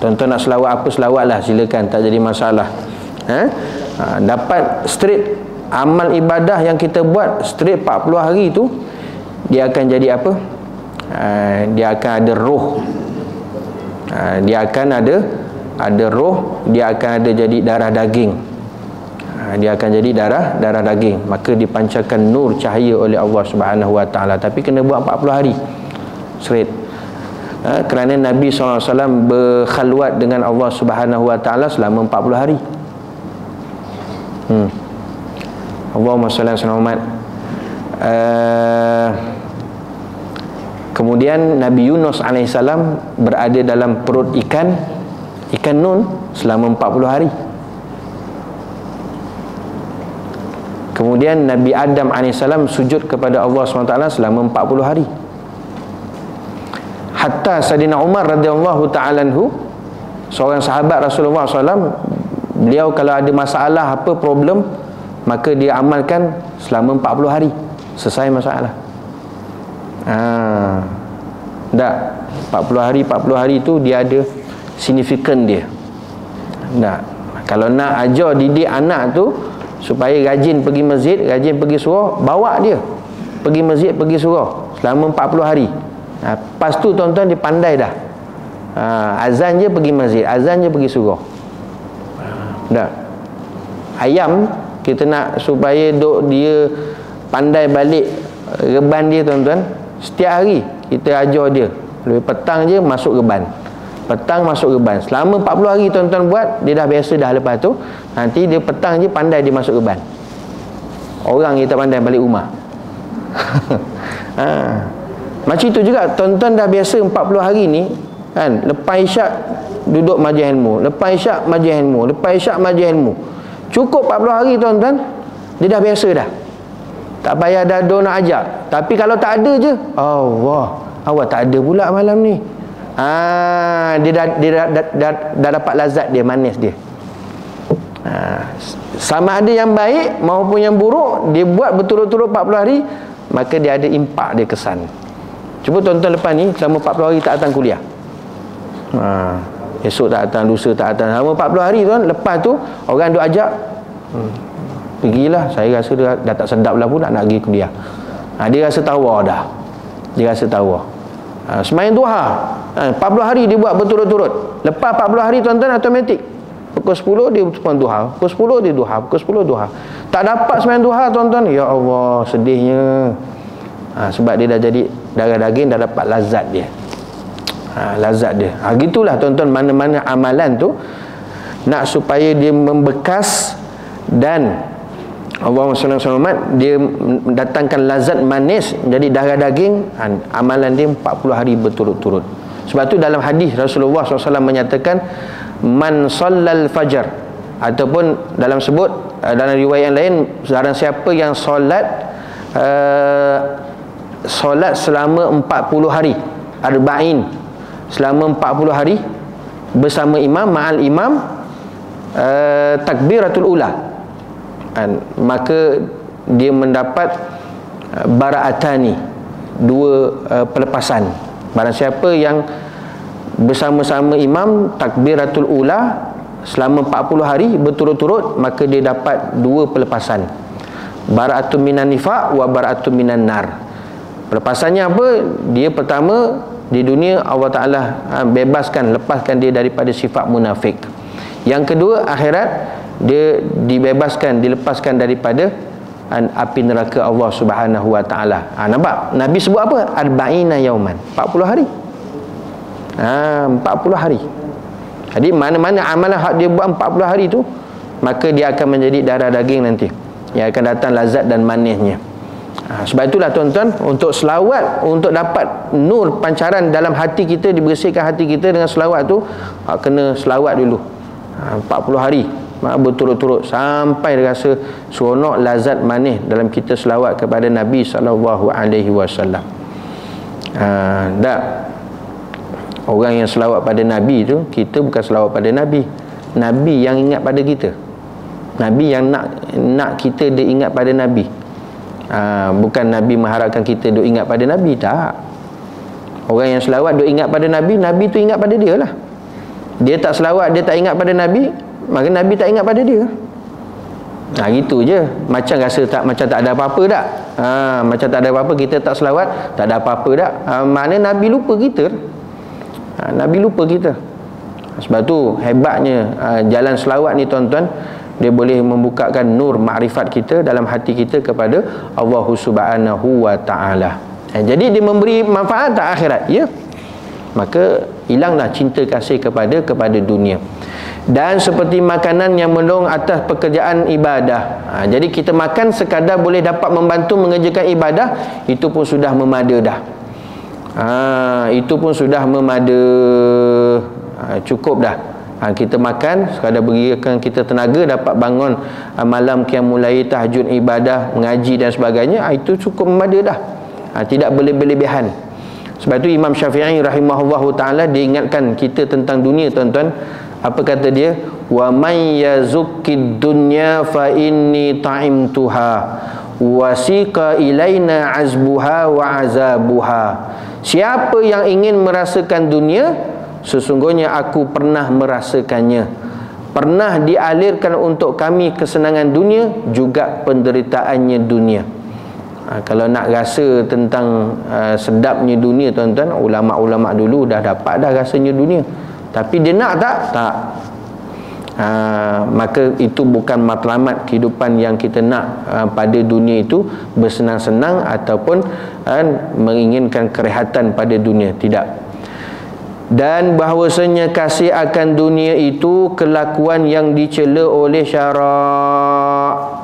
Tuan-tuan nak selawat apa, selawat lah, silakan, tak jadi masalah. Dapat straight amal ibadah yang kita buat straight 40 hari tu, dia akan jadi apa? Dia akan ada roh. Dia akan ada roh, dia akan ada jadi darah daging. Dia akan jadi darah daging. Maka dipancarkan nur cahaya oleh Allah Subhanahu wa Ta'ala. Tapi kena buat 40 hari straight. Kerana Nabi SAW berkhalwat dengan Allah Subhanahu Wa Taala selama 40 hari. Allahumma salli ala Muhammad. Kemudian Nabi Yunus AS berada dalam perut ikan nun selama 40 hari. Kemudian Nabi Adam AS sujud kepada Allah SWT selama 40 hari. Hatta Sayyidina Umar radhiyallahu ta'ala anhu, seorang sahabat Rasulullah SAW, beliau kalau ada masalah, apa problem, maka dia amalkan selama 40 hari, selesai masalah. Tak, 40 hari tu dia ada signifikan dia. Tak, kalau nak ajar didik anak tu supaya rajin pergi masjid, rajin pergi surau, bawa dia pergi masjid, pergi surau selama 40 hari. Lepas tu tuan-tuan dia pandai dah. Azan je pergi masjid, azan je pergi surau. Tak, ayam kita nak supaya dia pandai balik reban dia tuan-tuan, setiap hari kita ajar dia, lebih petang je masuk reban, petang masuk reban selama 40 hari tuan-tuan buat, dia dah biasa dah. Lepas tu nanti dia petang je pandai dia masuk reban. Orang kita pandai balik rumah. Macam itu juga tuan-tuan dah biasa 40 hari ni kan, lepas isyak duduk majlis ilmu, lepas isyak majlis ilmu, lepas isyak majlis ilmu. Cukup 40 hari tuan-tuan, dia dah biasa dah. Tak payah dah nak ajak. Tapi kalau tak ada je, Allah, awak tak ada pula malam ni. Dia dah dapat lazat dia, manis dia. Sama ada yang baik maupun yang buruk, dia buat berturut-turut 40 hari, maka dia ada impak, dia kesan. Cuba tuan-tuan lepas ni selama 40 hari tak datang kuliah. Esok tak datang, lusa tak datang, selama 40 hari tuan. Lepas tu orang duk ajak, pergilah. Saya rasa dah tak sedap lah pula nak pergi kuliah. Dia rasa tawar dah. Dia rasa tawar. Sembahyang duha 40 hari dia buat berturut-turut. Lepas 40 hari tuan-tuan automatik pukul 10 dia sembahyang duha, pukul 10 dia duha, pukul 10 duha. Tak dapat sembahyang duha tuan-tuan, ya Allah, sedihnya. Sebab dia dah jadi darah daging, dah dapat lazat dia. Lazat dia. Gitulah tuan-tuan, mana-mana amalan tu nak supaya dia membekas dan Allahumma salli ala Muhammad, dia mendatangkan lazat manis menjadi darah daging, amalan dia 40 hari berturut-turut. Sebab tu dalam hadis Rasulullah SAW menyatakan, man sallal fajar, ataupun dalam dalam riwayat yang lain, barang siapa yang solat selama 40 hari, arba'in, selama 40 hari bersama imam, ma'al imam, takbiratul ula, maka dia mendapat bara'atani, 2 pelepasan. Barang siapa yang bersama-sama imam takbiratul ula selama 40 hari berturut-turut, maka dia dapat 2 pelepasan. Bara'atun minan nifaq wa bara'atun minan nar. Pelepasannya apa? Dia pertama, di dunia Allah Ta'ala bebaskan, lepaskan dia daripada sifat munafik. Yang kedua, akhirat dia dibebaskan, dilepaskan daripada api neraka Allah Subhanahu Wa Ta'ala. Nampak? Nabi sebut apa? Arba'ina yauman, 40 hari. 40 hari. Jadi mana-mana amalan hak dia buat 40 hari tu, maka dia akan menjadi darah daging nanti, yang akan datang lazat dan manisnya. Sebab itulah tuan-tuan, untuk selawat, untuk dapat nur pancaran dalam hati kita, dibersihkan hati kita dengan selawat tu, kena selawat dulu 40 hari berturut-turut, sampai rasa seronok, lazat, manis dalam kita selawat kepada Nabi SAW. Tak, orang yang selawat pada Nabi tu, kita bukan selawat pada Nabi. Nabi yang ingat pada kita. Nabi yang nak kita dia ingat pada Nabi. Bukan Nabi mengharapkan kita duk ingat pada Nabi. Tak. Orang yang selawat duk ingat pada Nabi, Nabi tu ingat pada dia lah. Dia tak selawat, dia tak ingat pada Nabi, maka Nabi tak ingat pada dia. Gitu je. Macam rasa macam tak ada apa-apa tak? Macam tak ada apa-apa, kita tak selawat, tak ada apa-apa tak? Maknanya Nabi lupa kita. Nabi lupa kita. Sebab tu hebatnya jalan selawat ni tuan-tuan, dia boleh membukakan nur makrifat kita dalam hati kita kepada Allah Subhanahu Wa Ta'ala. Jadi dia memberi manfaat tak akhirat? Ya. maka hilanglah cinta kasih kepada dunia. Dan seperti makanan yang mendorong atas pekerjaan ibadah. Jadi kita makan sekadar boleh dapat membantu mengerjakan ibadah, itu pun sudah memada dah. Itu pun sudah memada, cukup dah. Kita makan sekadar berikan kita tenaga, dapat bangun malam qiyamul lail, tahajud, ibadah, mengaji dan sebagainya, itu cukup memada dah. Tidak berlebihan. Sebab itu Imam Syafi'i rahimahullahu ta'ala, dia ingatkan kita tentang dunia, tuan-tuan. Apa kata dia? Wa may yazukkid dunya fa inni ta'imtuha wasiqa ilaina azbuha wa azabuha. Siapa yang ingin merasakan dunia, sesungguhnya aku pernah merasakannya. Pernah dialirkan untuk kami kesenangan dunia, juga penderitaannya dunia. Kalau nak rasa tentang sedapnya dunia, tuan-tuan, ulama-ulama dulu dah dapat dah rasanya dunia. Tapi dia nak tak? Tak. Maka itu bukan matlamat kehidupan yang kita nak pada dunia itu, bersenang-senang ataupun menginginkan kerehatan pada dunia. Tidak. Dan bahawasanya kasih akan dunia itu kelakuan yang dicela oleh syarak.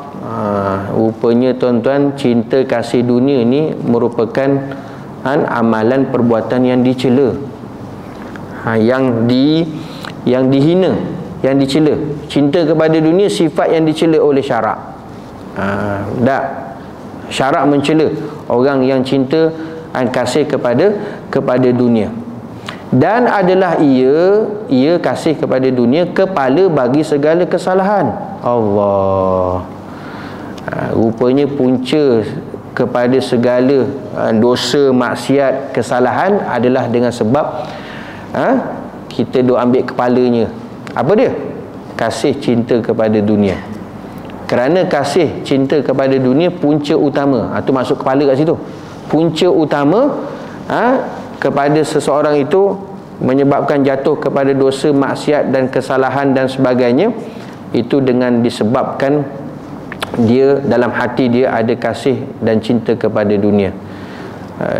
Rupanya, tuan-tuan, cinta kasih dunia ni merupakan amalan perbuatan yang dicela, yang dihina, yang dicela. Cinta kepada dunia sifat yang dicela oleh syarak. Tak, syarak mencela orang yang cinta kasih kepada dunia. Dan adalah ia kasih kepada dunia kepala bagi segala kesalahan. Allah, rupanya punca kepada segala dosa, maksiat, kesalahan adalah dengan sebab kita duk ambil kepalanya. Apa dia? Kasih cinta kepada dunia. Kerana kasih cinta kepada dunia punca utama, tu masuk kepala kat situ. Punca utama kepada seseorang itu menyebabkan jatuh kepada dosa, maksiat dan kesalahan dan sebagainya, itu dengan disebabkan dia dalam hati dia ada kasih dan cinta kepada dunia.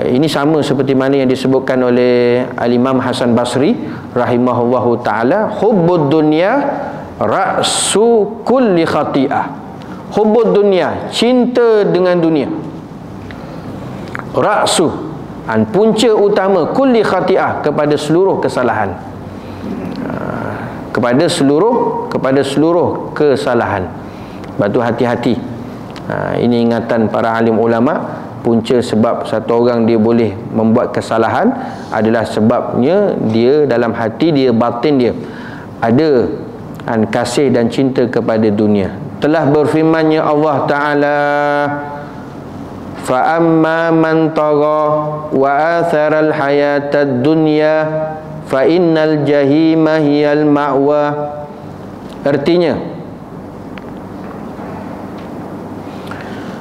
Ini sama seperti mana yang disebutkan oleh Al-Imam Hasan Basri rahimahullahu ta'ala, hubbud dunya ra'su kulli khati'ah. Hubbud dunya, cinta dengan dunia, ra'su, punca utama, kulli khati'ah, kepada seluruh kesalahan, kepada seluruh kesalahan. Sebab tu hati-hati. Ini ingatan para alim ulama. Punca sebab satu orang dia boleh membuat kesalahan adalah sebabnya dia dalam hati dia, batin dia, ada kasih dan cinta kepada dunia. Telah berfirmannya Allah Ta'ala, fa amma man tagha wa athara al-hayatad dunya fa innal jahima hiyal ma'wa.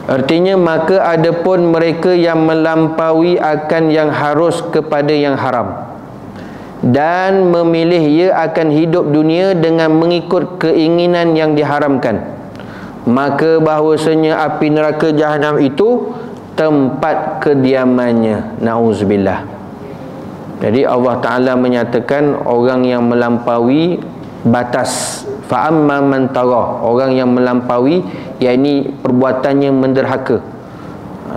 Artinya maka adapun mereka yang melampaui akan yang harus kepada yang haram dan memilih ia akan hidup dunia dengan mengikut keinginan yang diharamkan, maka bahawasanya api neraka Jahannam itu tempat kediamannya. Na'udzubillah. Jadi Allah Ta'ala menyatakan orang yang melampaui batas, fa'amma man tagha, orang yang melampaui, yakni perbuatannya menderhaka.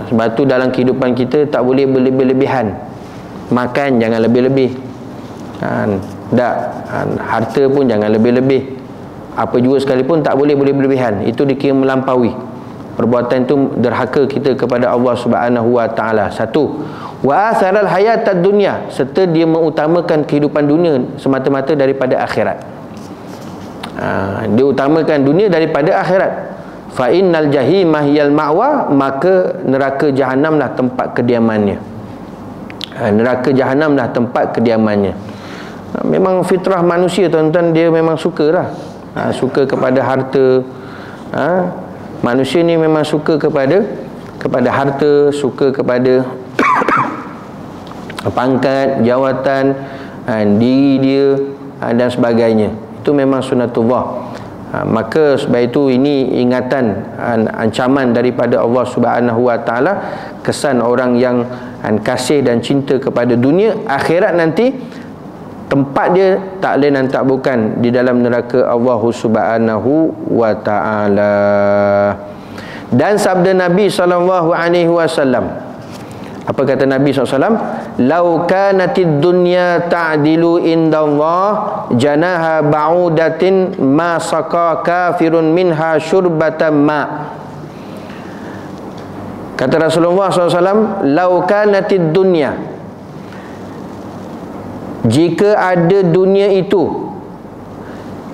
Sebab tu dalam kehidupan kita tak boleh berlebih-lebihan. Makan jangan lebih-lebih, harta pun jangan lebih-lebih. Apa juga sekalipun tak boleh berlebihan. Itu dikira melampaui. Perbuatan itu derhaka kita kepada Allah Subhanahu wa ta'ala. Satu, wa atharal hayatad dunya, serta dia mengutamakan kehidupan dunia semata-mata daripada akhirat. Dia utamakan dunia daripada akhirat. Fa innal jahima hiyal ma'wa, maka neraka Jahannamlah tempat kediamannya. Neraka Jahannamlah tempat kediamannya. Memang fitrah manusia, tuan-tuan, dia memang sukalah, suka kepada harta. Manusia ni memang suka kepada harta, suka kepada pangkat, jawatan, diri dia dan sebagainya. Itu memang sunnatullah. Maka sebab itu ini ingatan, ancaman daripada Allah Subhanahu wa ta'ala. Kesan orang yang kasih dan cinta kepada dunia, akhirat nanti tempat dia tak lain dan tak bukan di dalam neraka Allah Subhanahu wa taala. Dan sabda Nabi SAW, apa kata Nabi SAW? Lau kanatid dunya ta'dilu indallah janaha ba'udatin ma saqa kafirun minha syurbatan ma. Kata Rasulullah SAW, lau kanatid dunya, jika ada dunia itu,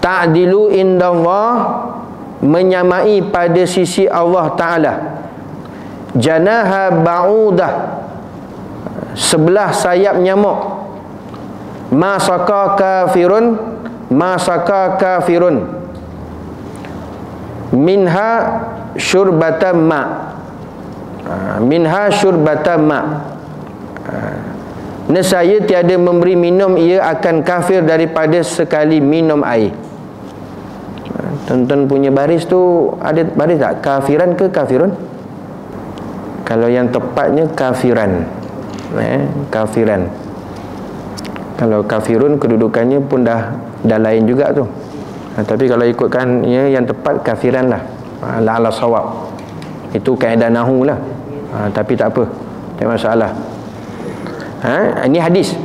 ta'dilu indallah, menyamai pada sisi Allah Ta'ala, janaha ba'udah, sebelah sayap nyamuk, masaka kafirun, masaka kafirun minha syurbatan ma, minha syurbatan ma, nescaya tiada memberi minum ia akan kafir daripada sekali minum air. Tuan-tuan punya baris tu ada baris tak? Kafiran ke kafirun? Kalau yang tepatnya kafiran, kafiran. Kalau kafirun kedudukannya pun dah lain juga tu. Tapi kalau ikutkan yang tepat kafiran lah, ala sawab. Itu kaedah nahu lah. Tapi tak apa, tak masalah. Ini hadis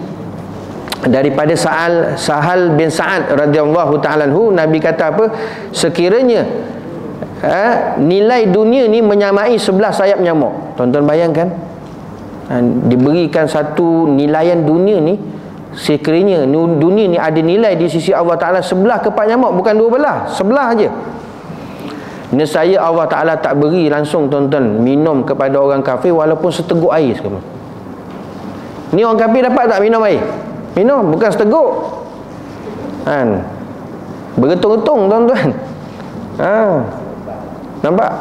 daripada Sahal bin Sa'ad radhiyallahu ta'ala anhu. Nabi kata apa? Sekiranya nilai dunia ni menyamai sebelah sayap nyamuk. Tuan-tuan bayangkan, diberikan satu nilaian dunia ni, sekiranya dunia ni ada nilai di sisi Allah Ta'ala sebelah kepak nyamuk, bukan dua belah, sebelah aja, nescaya Allah Ta'ala tak beri langsung tuan-tuan minum kepada orang kafir walaupun seteguk air sekalipun. Ni orang kafir dapat tak minum air? Minum, bukan seteguk. Bergetung-getung tuan-tuan. Nampak?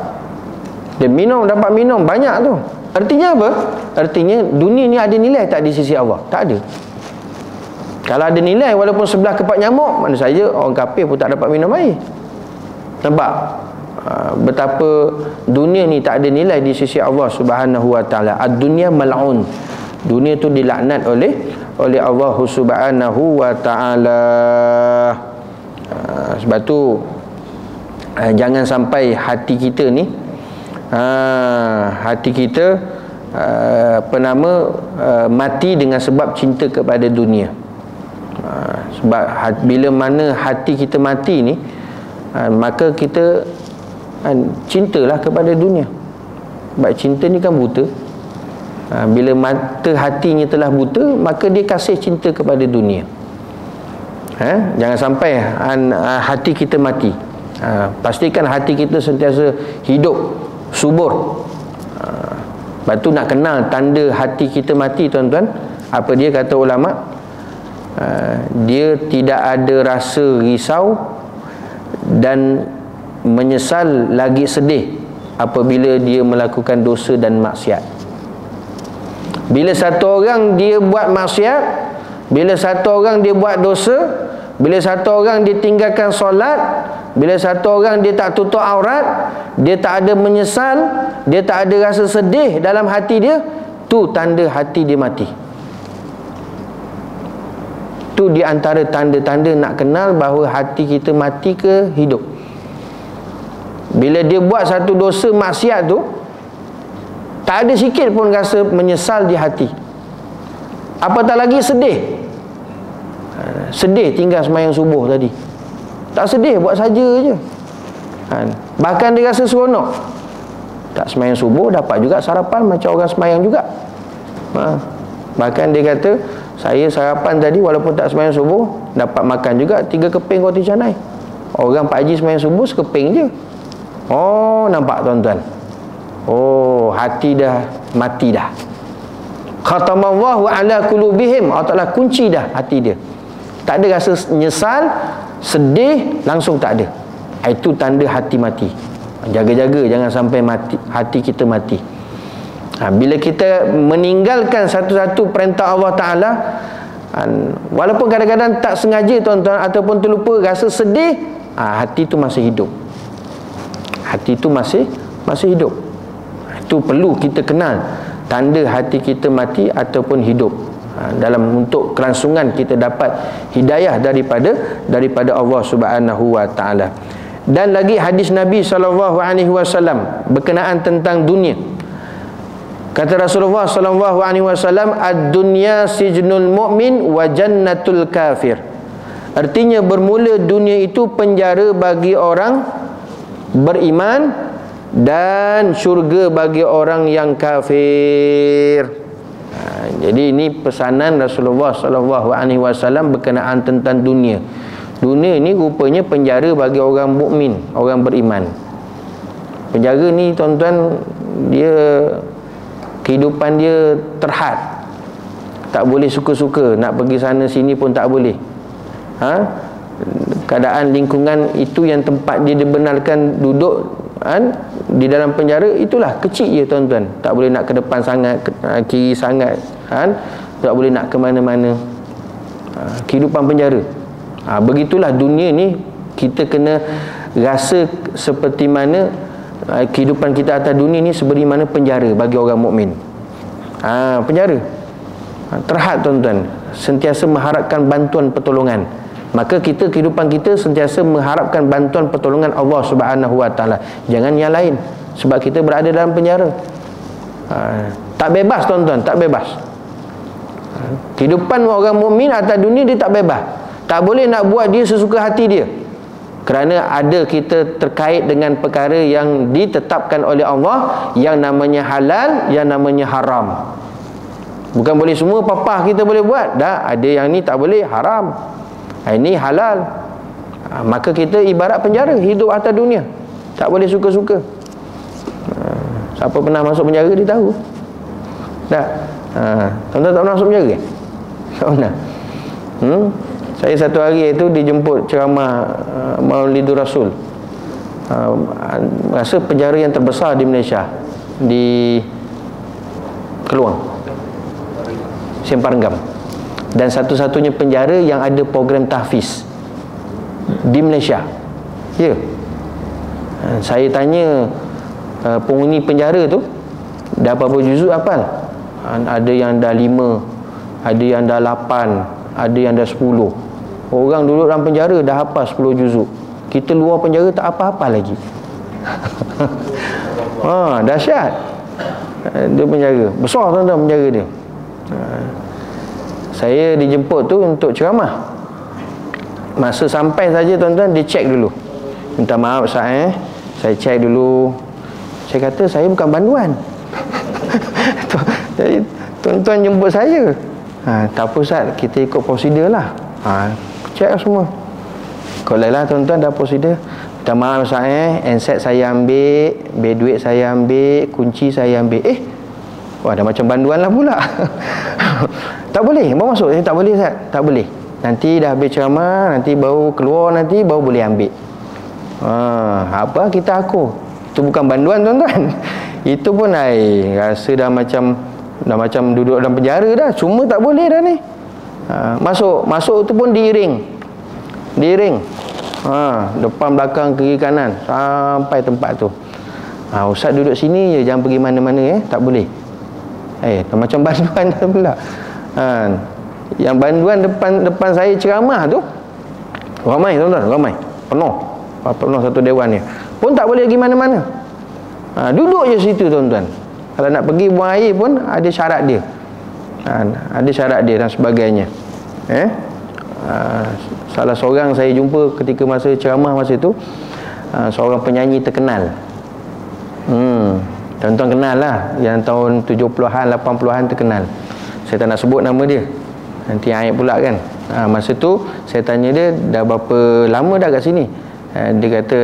Dia minum, dapat minum banyak tu. Artinya apa? Artinya dunia ni ada nilai tak di sisi Allah? Tak ada. Kalau ada nilai walaupun sebelah kepak nyamuk, mana saja orang kafir pun tak dapat minum air. Nampak? Betapa dunia ni tak ada nilai di sisi Allah Subhanahu wa taala. Ad-dunya mal'un. Dunia tu dilaknat oleh Allah Subhanahu wa taala. Sebab tu jangan sampai hati kita ni mati dengan sebab cinta kepada dunia. Sebab bila mana hati kita mati ni, maka kita cintalah kepada dunia. Sebab cinta ni kan buta. Bila mata hatinya telah buta, maka dia kasih cinta kepada dunia. Jangan sampai hati kita mati. Pastikan hati kita sentiasa hidup, subur. Lepas tu nak kenal tanda hati kita mati, tuan-tuan. Apa dia kata ulama? Dia tidak ada rasa risau dan menyesal lagi sedih apabila dia melakukan dosa dan maksiat. Bila satu orang dia buat maksiat, bila satu orang dia buat dosa, bila satu orang dia tinggalkan solat, bila satu orang dia tak tutup aurat, dia tak ada menyesal, dia tak ada rasa sedih dalam hati dia, tu tanda hati dia mati. Tu di antara tanda-tanda nak kenal bahawa hati kita mati ke hidup. Bila dia buat satu dosa maksiat tu, tak ada sikit pun rasa menyesal di hati. Apatah lagi sedih. Sedih tinggal sembahyang subuh tadi. Tak sedih, buat saja je. Bahkan dia rasa seronok. Tak sembahyang subuh, dapat juga sarapan macam orang sembahyang juga. Bahkan dia kata, saya sarapan tadi walaupun tak sembahyang subuh, dapat makan juga 3 keping roti canai. Orang Pak Haji sembahyang subuh sekeping je. Oh, nampak tuan-tuan? Oh, hati dah mati dah. Khatamallahu ala qulubihim. Allah Ta'ala kunci dah hati dia. Tak ada rasa nyesal, sedih, langsung tak ada. Itu tanda hati mati. Jaga-jaga jangan sampai mati, hati kita mati. Bila kita meninggalkan satu-satu perintah Allah Ta'ala, walaupun kadang-kadang tak sengaja tuan-tuan ataupun terlupa, rasa sedih, hati tu masih hidup. Hati tu masih hidup. Itu perlu kita kenal tanda hati kita mati ataupun hidup. Dalam untuk kelangsungan kita dapat hidayah daripada Allah Subhanahu wa taala. Dan lagi hadis Nabi SAW berkenaan tentang dunia. Kata Rasulullah SAW, ad-dunya sijnul mu'min wa jannatul kafir. Artinya bermula dunia itu penjara bagi orang beriman dan syurga bagi orang yang kafir. Jadi ini pesanan Rasulullah SAW berkenaan tentang dunia. Dunia ini rupanya penjara bagi orang mukmin, orang beriman. Penjara ni tuan-tuan, dia kehidupan dia terhad. Tak boleh suka-suka nak pergi sana sini pun tak boleh. Keadaan lingkungan itu yang tempat dia dibenarkan duduk di dalam penjara, itulah kecil je tuan-tuan. Tak boleh nak ke depan sangat, kiri sangat, tak boleh nak ke mana-mana. Kehidupan penjara. Begitulah dunia ni, kita kena rasa seperti mana kehidupan kita atas dunia ni seperti mana penjara bagi orang mukmin. Penjara terhad tuan-tuan, sentiasa mengharapkan bantuan pertolongan. Maka kehidupan kita sentiasa mengharapkan bantuan pertolongan Allah Subhanahu wa taala, jangan yang lain, sebab kita berada dalam penjara. Tak bebas tuan-tuan, tak bebas. Kehidupan orang mukmin atas dunia dia tak bebas. Tak boleh nak buat dia sesuka hati dia, kerana ada kita terkait dengan perkara yang ditetapkan oleh Allah, yang namanya halal, yang namanya haram. Bukan boleh semua papah kita boleh buat. Dah ada yang ni tak boleh, haram. Ini halal. Maka kita ibarat penjara, hidup atas dunia, tak boleh suka-suka. Siapa pernah masuk penjara dia tahu. Tak? Tuan-tuan tak pernah masuk penjara? Tak pernah. Saya satu hari itu dijemput ceramah Maulidur Rasul. Rasa penjara yang terbesar di Malaysia, di Keluang, Sempang Renggam, dan satu-satunya penjara yang ada program tahfiz di Malaysia. Ya. Saya tanya penghuni penjara tu, dah berapa juzuk hafal? Ada yang dah 5, ada yang dah 8, ada yang dah 10. Orang duduk dalam penjara dah hafal 10 juzuk. Kita luar penjara tak apa-apa lagi. Dahsyat. Dia penjara besar tuan-tuan, penjara dia. Saya dijemput tu untuk ceramah. Masa sampai saja tuan-tuan, dia cek dulu. Minta maaf Ustaz, saya cek dulu. Saya kata saya bukan banduan. Jadi tuan-tuan jemput saya. Tak apa Ustaz, kita ikut prosedur lah. Cek semua. Kalau lah tuan-tuan dah prosedur. Minta maaf Ustaz, handset saya ambil, bil duit saya ambil, kunci saya ambil. Wah, dah macam banduan lah pula. Tak boleh, baru masuk. Tak boleh Ustaz, tak boleh. Nanti dah habis ceramah, nanti baru keluar, nanti baru boleh ambil. Apa kita aku? Itu bukan banduan tuan-tuan. Itu pun rasa dah macam duduk dalam penjara dah. Cuma tak boleh dah ni. Masuk tu pun diiring. Depan, belakang, kiri, kanan, sampai tempat tu. Ustaz duduk sini je, jangan pergi mana-mana tak boleh. Macam banduan dah pula. Yang banduan depan saya ceramah tu ramai tuan-tuan, ramai, penuh satu dewan ni, pun tak boleh pergi mana-mana. Duduk je situ tuan-tuan. Kalau nak pergi buang air pun ada syarat dia. Ada syarat dia dan sebagainya. Salah seorang saya jumpa ketika masa ceramah masa tu, seorang penyanyi terkenal. Tuan-tuan kenal lah, yang tahun 70-an 80-an terkenal. Saya tak nak sebut nama dia, nanti aib pula kan. Masa tu saya tanya dia, dah berapa lama dah kat sini? Dia kata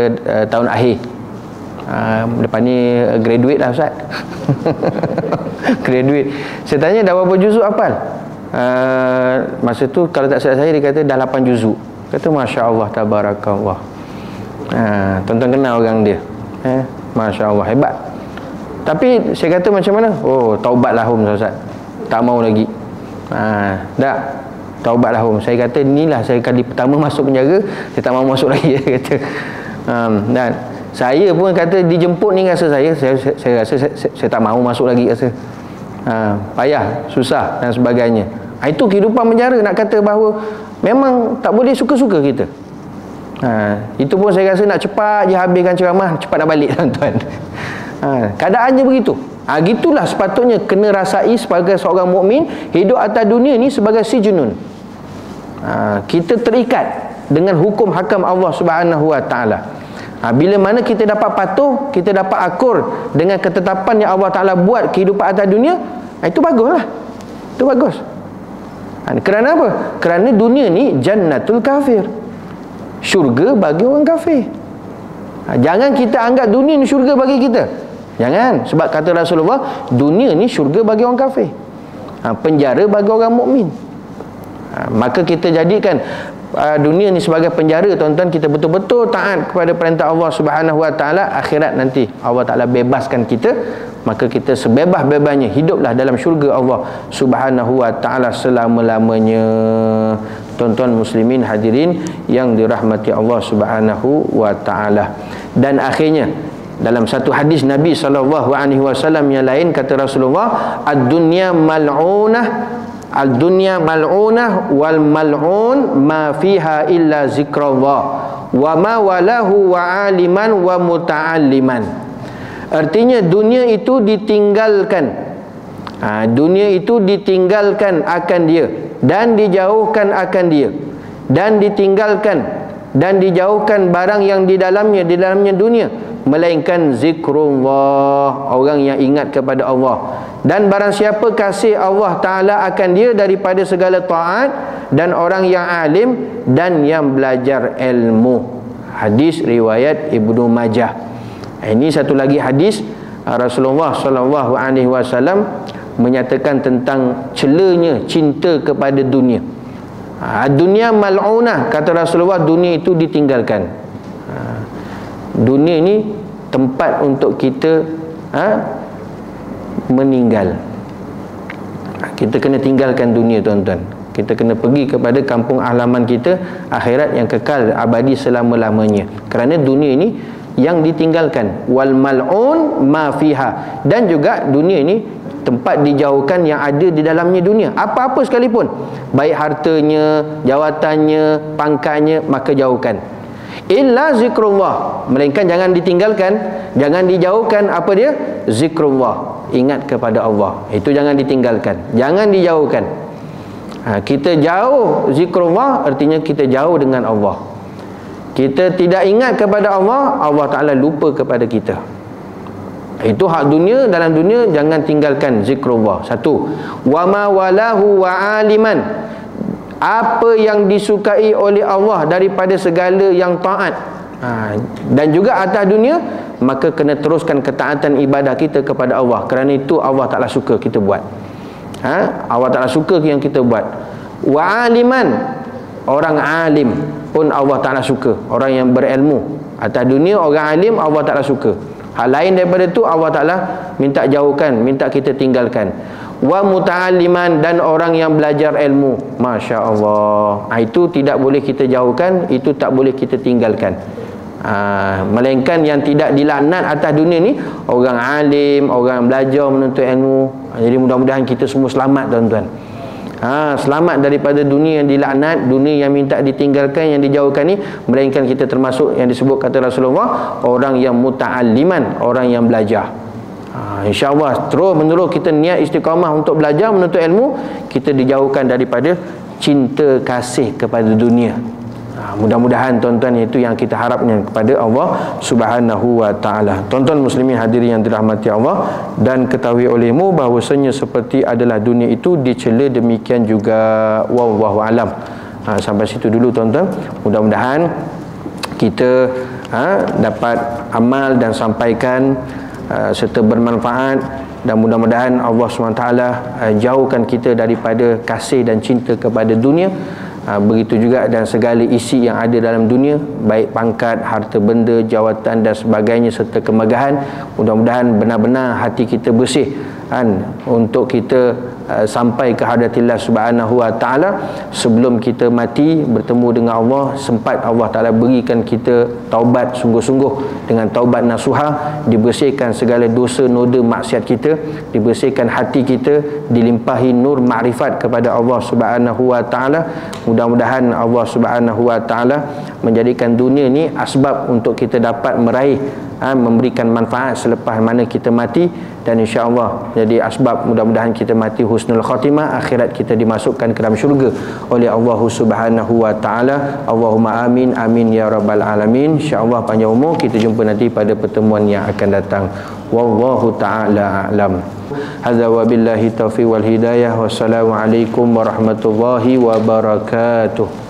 tahun akhir. Depan ni graduate lah Ustaz. Graduate. Saya tanya dah berapa juzuk hafal? Masa tu kalau tak silap saya, dia kata dah 8 juzuk. Kata Masya Allah, Tabarakallah. Tuan-tuan kenal orang dia. Masya Allah, hebat. Tapi saya kata macam mana? Taubatlah Ustaz. Tak mau lagi. Dah taubatlah Saya kata inilah saya kali pertama masuk penjara, saya tak mau masuk lagi. Dia kata. Dan saya pun kata dijemput ni, rasa saya rasa saya tak mau masuk lagi rasa. payah, susah dan sebagainya. Itu kehidupan penjara, nak kata bahawa memang tak boleh suka-suka kita. Itu pun saya rasa nak cepat je habiskan ceramah, cepat nak balik tuan-tuan. Keadaannya begitu. Gitulah sepatutnya kena rasai sebagai seorang mukmin. Hidup atas dunia ni sebagai sijnun. Kita terikat dengan hukum hakam Allah Subhanahu Wa Taala. Bila mana kita dapat patuh, kita dapat akur dengan ketetapan yang Allah Taala buat kehidupan atas dunia, itu baguslah. Itu bagus. Kerana apa? Kerana dunia ni jannatul kafir, syurga bagi orang kafir. Jangan kita anggap dunia ni syurga bagi kita. Jangan. Sebab kata Rasulullah, dunia ni syurga bagi orang kafir, penjara bagi orang mukmin. Maka kita jadikan dunia ni sebagai penjara, tuan-tuan. Kita betul-betul taat kepada perintah Allah Subhanahu Wa Taala. Akhirat nanti Allah Taala bebaskan kita, maka kita sebebas-bebasnya hiduplah dalam syurga Allah Subhanahu Wa Taala selama-lamanya. Tuan-tuan muslimin hadirin yang dirahmati Allah Subhanahu Wa Taala. Dan akhirnya dalam satu hadis Nabi SAW yang lain, kata Rasulullah, ad-dunya mal'unah, al-dunya mal'unah wal mal'un ma fiha illa zikrullah wa ma walahu wa aliman wa muta'alliman. Artinya dunia itu ditinggalkan, dunia itu ditinggalkan akan dia dan dijauhkan akan dia, dan ditinggalkan dan dijauhkan barang yang di dalamnya dunia, melainkan zikrullah, orang yang ingat kepada Allah. Dan barang siapa kasih Allah Ta'ala akan dia daripada segala taat, dan orang yang alim dan yang belajar ilmu. Hadis riwayat Ibnu Majah. Ini satu lagi hadis Rasulullah SAW menyatakan tentang celanya cinta kepada dunia. Dunia mal'unah, kata Rasulullah, dunia itu ditinggalkan. Dunia ini tempat untuk kita meninggal. Kita kena tinggalkan dunia, tuan-tuan. Kita kena pergi kepada kampung halaman kita, akhirat yang kekal abadi selama-lamanya. Kerana dunia ini yang ditinggalkan. Wal mal'un ma fiha. Dan juga dunia ini tempat dijauhkan yang ada di dalamnya dunia. Apa-apa sekalipun, baik hartanya, jawatannya, pangkatnya, maka jauhkan. Illa zikrullah, melainkan jangan ditinggalkan, jangan dijauhkan. Apa dia? Zikrullah, ingat kepada Allah. Itu jangan ditinggalkan, jangan dijauhkan. Kita jauh zikrullah, artinya kita jauh dengan Allah. Kita tidak ingat kepada Allah, Allah Ta'ala lupa kepada kita. Itu hak dunia. Dalam dunia jangan tinggalkan zikrullah. Satu, wa ma walahu wa aliman, apa yang disukai oleh Allah daripada segala yang taat. Dan juga atas dunia, maka kena teruskan ketaatan ibadah kita kepada Allah. Kerana itu Allah Ta'ala suka kita buat. Allah Ta'ala suka yang kita buat. Wa aliman, orang alim pun Allah Ta'ala suka, orang yang berilmu. Atas dunia orang alim Allah Ta'ala suka. Hal lain daripada itu Allah Ta'ala minta jauhkan, minta kita tinggalkan. Wa muta'alliman, dan orang yang belajar ilmu. Masya Allah, itu tidak boleh kita jauhkan, itu tak boleh kita tinggalkan. Melainkan yang tidak dilaknat atas dunia ni orang alim, orang belajar menuntut ilmu. Jadi mudah-mudahan kita semua selamat, tuan-tuan. Selamat daripada dunia yang dilaknat, dunia yang minta ditinggalkan, yang dijauhkan ni. Melainkan kita termasuk yang disebut kata Rasulullah, orang yang muta'alliman, orang yang belajar. InsyaAllah terus menerus kita niat istiqamah untuk belajar menuntut ilmu, kita dijauhkan daripada cinta kasih kepada dunia. Mudah-mudahan, tuan-tuan, itu yang kita harapkan kepada Allah Subhanahu Wa Ta'ala. Tuan-tuan muslimin hadirin yang dirahmati Allah, dan ketahui olehmu bahawasanya seperti adalah dunia itu dicela, demikian juga wallahu alam. Sampai situ dulu, tuan-tuan. Mudah-mudahan kita dapat amal dan sampaikan serta bermanfaat, dan mudah-mudahan Allah SWT jauhkan kita daripada kasih dan cinta kepada dunia. Begitu juga dan segala isi yang ada dalam dunia, baik pangkat, harta benda, jawatan dan sebagainya, serta kemegahan. Mudah-mudahan benar-benar hati kita bersih untuk kita sampai ke hadatillah subhanahu wa ta'ala. Sebelum kita mati bertemu dengan Allah, sempat Allah Ta'ala berikan kita taubat sungguh-sungguh dengan taubat nasuha, dibersihkan segala dosa noda maksiat kita, dibersihkan hati kita, dilimpahi nur makrifat kepada Allah subhanahu wa ta'ala. Mudah-mudahan Allah subhanahu wa ta'ala menjadikan dunia ni asbab untuk kita dapat meraih, memberikan manfaat selepas mana kita mati, dan insya-Allah jadi asbab mudah-mudahan kita mati husnul khatimah, akhirat kita dimasukkan ke dalam syurga oleh Allah subhanahu wa ta'ala. Allahumma amin amin ya rabbal alamin. Insya-Allah panjang umur, kita jumpa nanti pada pertemuan yang akan datang. Wallahu ta'ala a'lam. Hadza wa billahi taufiq wal hidayah. Wassalamualaikum warahmatullahi wabarakatuh.